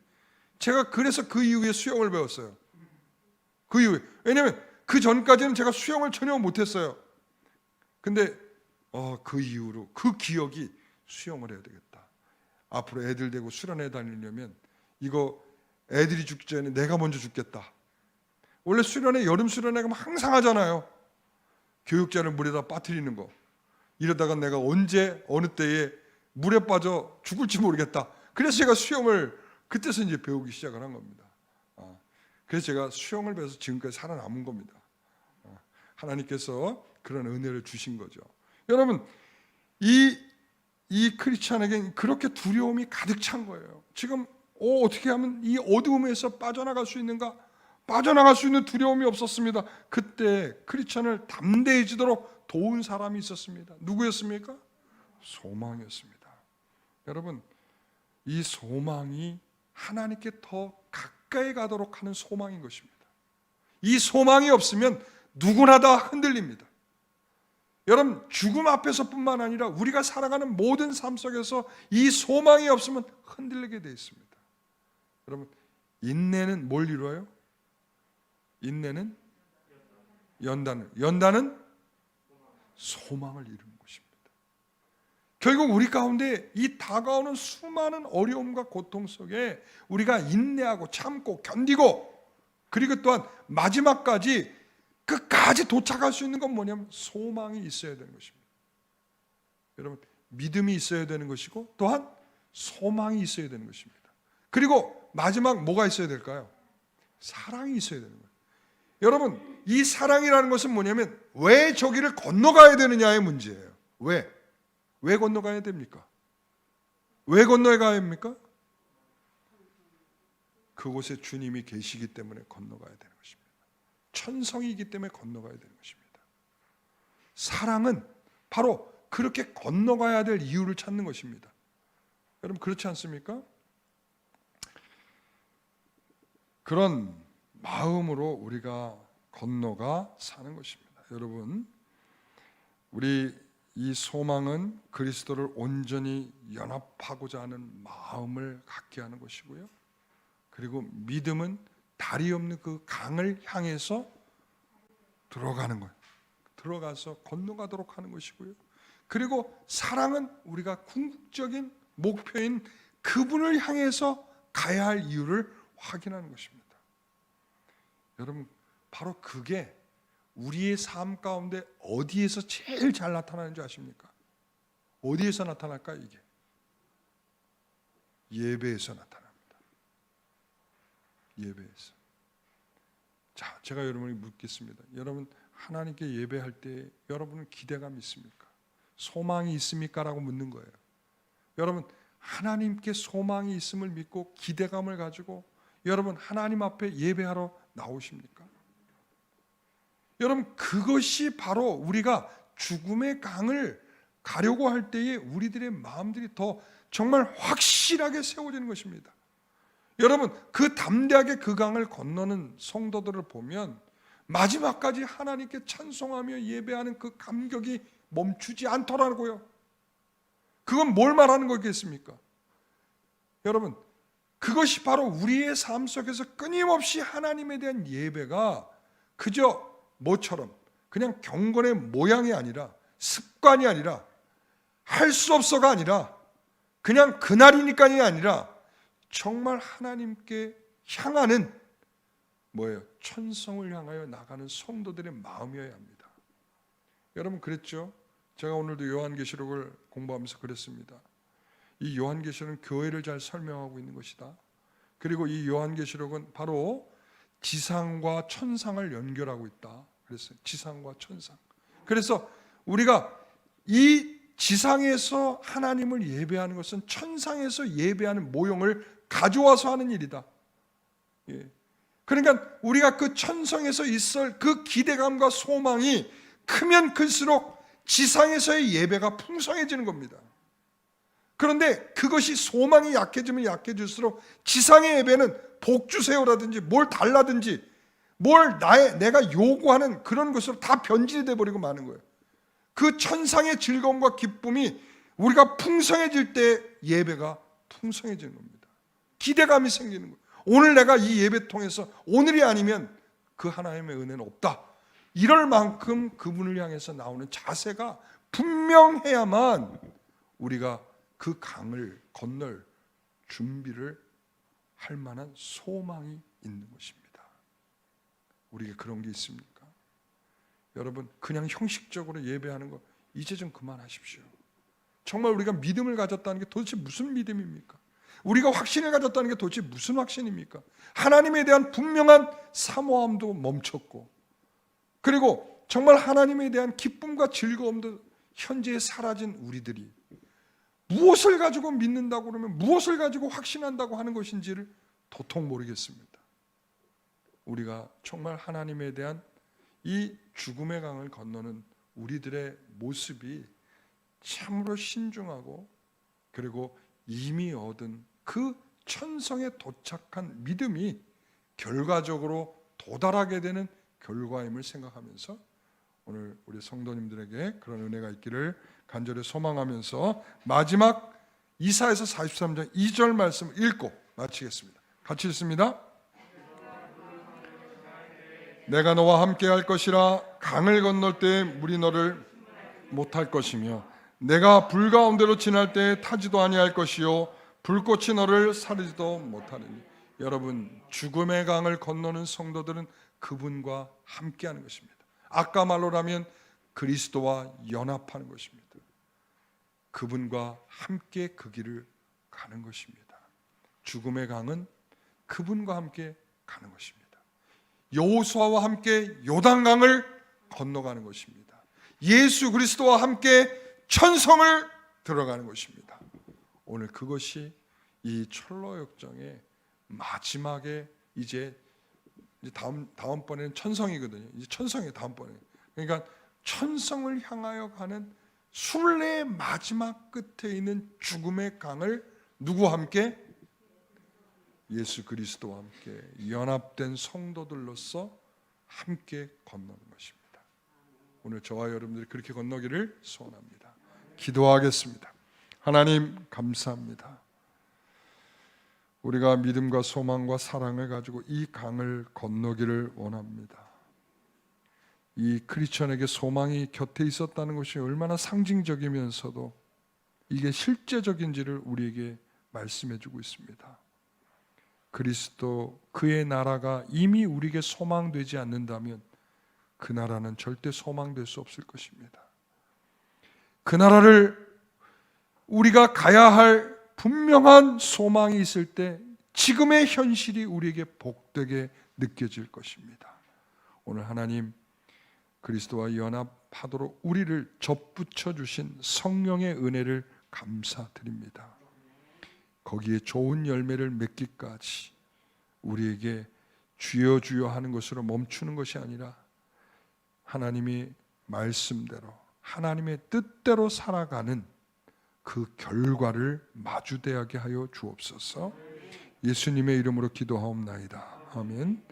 A: 제가 그래서 그 이후에 수영을 배웠어요. 그 이후에. 왜냐하면 그 전까지는 제가 수영을 전혀 못했어요. 근데 그 이후로 그 기억이 수영을 해야 되겠다. 앞으로 애들 데리고 수련회 다니려면 이거 애들이 죽기 전에 내가 먼저 죽겠다. 원래 수련회, 여름 수련회 가면 항상 하잖아요. 교육자를 물에다 빠뜨리는 거. 이러다가 내가 언제 어느 때에 물에 빠져 죽을지 모르겠다. 그래서 제가 수영을 그때서 이제 배우기 시작을 한 겁니다. 그래서 제가 수영을 배워서 지금까지 살아남은 겁니다. 하나님께서 그런 은혜를 주신 거죠. 여러분, 이 크리스찬에게 그렇게 두려움이 가득 찬 거예요. 지금 어떻게 하면 이 어두움에서 빠져나갈 수 있는가? 빠져나갈 수 있는 두려움이 없었습니다. 그때 크리스찬을 담대해지도록 도운 사람이 있었습니다. 누구였습니까? 소망이었습니다. 여러분, 이 소망이 하나님께 더 가까이 가도록 하는 소망인 것입니다. 이 소망이 없으면 누구나 다 흔들립니다. 여러분, 죽음 앞에서뿐만 아니라 우리가 살아가는 모든 삶 속에서 이 소망이 없으면 흔들리게 되어 있습니다. 여러분, 인내는 뭘 이루어요? 인내는 연단은 소망을 이루는 것입니다. 결국 우리 가운데 이 다가오는 수많은 어려움과 고통 속에 우리가 인내하고 참고 견디고, 그리고 또한 마지막까지 끝까지 도착할 수 있는 건 뭐냐면 소망이 있어야 되는 것입니다. 여러분, 믿음이 있어야 되는 것이고 또한 소망이 있어야 되는 것입니다. 그리고 마지막 뭐가 있어야 될까요? 사랑이 있어야 되는 거예요. 여러분, 이 사랑이라는 것은 뭐냐면 왜 저기를 건너가야 되느냐의 문제예요. 왜 건너가야 됩니까? 왜 건너가야 합니까? 그곳에 주님이 계시기 때문에 건너가야 되는 것입니다. 천성이기 때문에 건너가야 되는 것입니다. 사랑은 바로 그렇게 건너가야 될 이유를 찾는 것입니다. 여러분, 그렇지 않습니까? 그런 마음으로 우리가 건너가 사는 것입니다. 여러분, 우리 이 소망은 그리스도를 온전히 연합하고자 하는 마음을 갖게 하는 것이고요. 그리고 믿음은 다리 없는 그 강을 향해서 들어가는 거예요. 들어가서 건너가도록 하는 것이고요. 그리고 사랑은 우리가 궁극적인 목표인 그분을 향해서 가야 할 이유를 확인하는 것입니다. 여러분, 바로 그게 우리의 삶 가운데 어디에서 제일 잘 나타나는지 아십니까? 어디에서 나타날까? 이게 예배에서 나타납니다. 예배에서. 자, 제가 여러분에게 묻겠습니다. 여러분, 하나님께 예배할 때 여러분은 기대감이 있습니까? 소망이 있습니까? 라고 묻는 거예요. 여러분, 하나님께 소망이 있음을 믿고 기대감을 가지고 여러분 하나님 앞에 예배하러 나오십니까? 여러분, 그것이 바로 우리가 죽음의 강을 가려고 할 때에 우리들의 마음들이 더 정말 확실하게 세워지는 것입니다. 여러분, 그 담대하게 그 강을 건너는 성도들을 보면 마지막까지 하나님께 찬송하며 예배하는 그 감격이 멈추지 않더라고요. 그건 뭘 말하는 거겠습니까? 여러분, 그것이 바로 우리의 삶 속에서 끊임없이 하나님에 대한 예배가 그저 뭐처럼 그냥 경건의 모양이 아니라, 습관이 아니라, 할 수 없어가 아니라, 그냥 그날이니까이 아니라 정말 하나님께 향하는 뭐예요? 천성을 향하여 나가는 성도들의 마음이어야 합니다. 여러분, 그랬죠? 제가 오늘도 요한계시록을 공부하면서 그랬습니다. 이 요한계시록은 교회를 잘 설명하고 있는 것이다. 그리고 이 요한계시록은 바로 지상과 천상을 연결하고 있다. 그랬어요. 지상과 천상. 그래서 우리가 이 지상에서 하나님을 예배하는 것은 천상에서 예배하는 모형을 가져와서 하는 일이다. 예. 그러니까 우리가 그 천성에서 있을 그 기대감과 소망이 크면 클수록 지상에서의 예배가 풍성해지는 겁니다. 그런데 그것이 소망이 약해지면 약해질수록 지상의 예배는 복 주세요라든지 뭘 달라든지 뭘 내가 요구하는 그런 것으로 다 변질이 돼버리고 마는 거예요. 그 천상의 즐거움과 기쁨이 우리가 풍성해질 때 예배가 풍성해지는 겁니다. 기대감이 생기는 거예요. 오늘 내가 이 예배 통해서 오늘이 아니면 그 하나님의 은혜는 없다. 이럴 만큼 그분을 향해서 나오는 자세가 분명해야만 우리가 그 강을 건널 준비를 할 만한 소망이 있는 것입니다. 우리에게 그런 게 있습니까? 여러분, 그냥 형식적으로 예배하는 거 이제 좀 그만하십시오. 정말 우리가 믿음을 가졌다는 게 도대체 무슨 믿음입니까? 우리가 확신을 가졌다는 게 도대체 무슨 확신입니까? 하나님에 대한 분명한 사모함도 멈췄고, 그리고 정말 하나님에 대한 기쁨과 즐거움도 현재에 사라진 우리들이 무엇을 가지고 믿는다고 그러면 무엇을 가지고 확신한다고 하는 것인지를 도통 모르겠습니다. 우리가 정말 하나님에 대한 이 죽음의 강을 건너는 우리들의 모습이 참으로 신중하고, 그리고 이미 얻은 그 천성에 도착한 믿음이 결과적으로 도달하게 되는 결과임을 생각하면서 오늘 우리 성도님들에게 그런 은혜가 있기를 간절히 소망하면서 마지막 이사야서 43장 2절 말씀을 읽고 마치겠습니다. 같이 읽습니다. 내가 너와 함께 할 것이라. 강을 건널 때 물이 너를 못할 것이며 내가 불 가운데로 지날 때 타지도 아니할 것이요 불꽃이 너를 사르지도 못하리니. 여러분, 죽음의 강을 건너는 성도들은 그분과 함께하는 것입니다. 아까 말로라면 그리스도와 연합하는 것입니다. 그분과 함께 그 길을 가는 것입니다. 죽음의 강은 그분과 함께 가는 것입니다. 여호수아와 함께 요단강을 건너가는 것입니다. 예수 그리스도와 함께 천성을 들어가는 것입니다. 오늘 그것이 이 철로 역정의 마지막에 이제 다음번에는 천성이거든요. 이제 천성이 다음번에. 그러니까 천성을 향하여 가는 순례의 마지막 끝에 있는 죽음의 강을 누구와 함께? 예수 그리스도와 함께 연합된 성도들로서 함께 건너는 것입니다. 오늘 저와 여러분들이 그렇게 건너기를 소원합니다. 기도하겠습니다. 하나님, 감사합니다. 우리가 믿음과 소망과 사랑을 가지고 이 강을 건너기를 원합니다. 이 크리스천에게 소망이 곁에 있었다는 것이 얼마나 상징적이면서도 이게 실제적인지를 우리에게 말씀해 주고 있습니다. 그리스도, 그의 나라가 이미 우리에게 소망되지 않는다면 그 나라는 절대 소망될 수 없을 것입니다. 그 나라를 우리가 가야 할 분명한 소망이 있을 때 지금의 현실이 우리에게 복되게 느껴질 것입니다. 오늘 하나님, 그리스도와 연합하도록 우리를 접붙여 주신 성령의 은혜를 감사드립니다. 거기에 좋은 열매를 맺기까지 우리에게 주여 주여 하는 것으로 멈추는 것이 아니라 하나님이 말씀대로 하나님의 뜻대로 살아가는 그 결과를 마주대하게 하여 주옵소서. 예수님의 이름으로 기도하옵나이다. 아멘.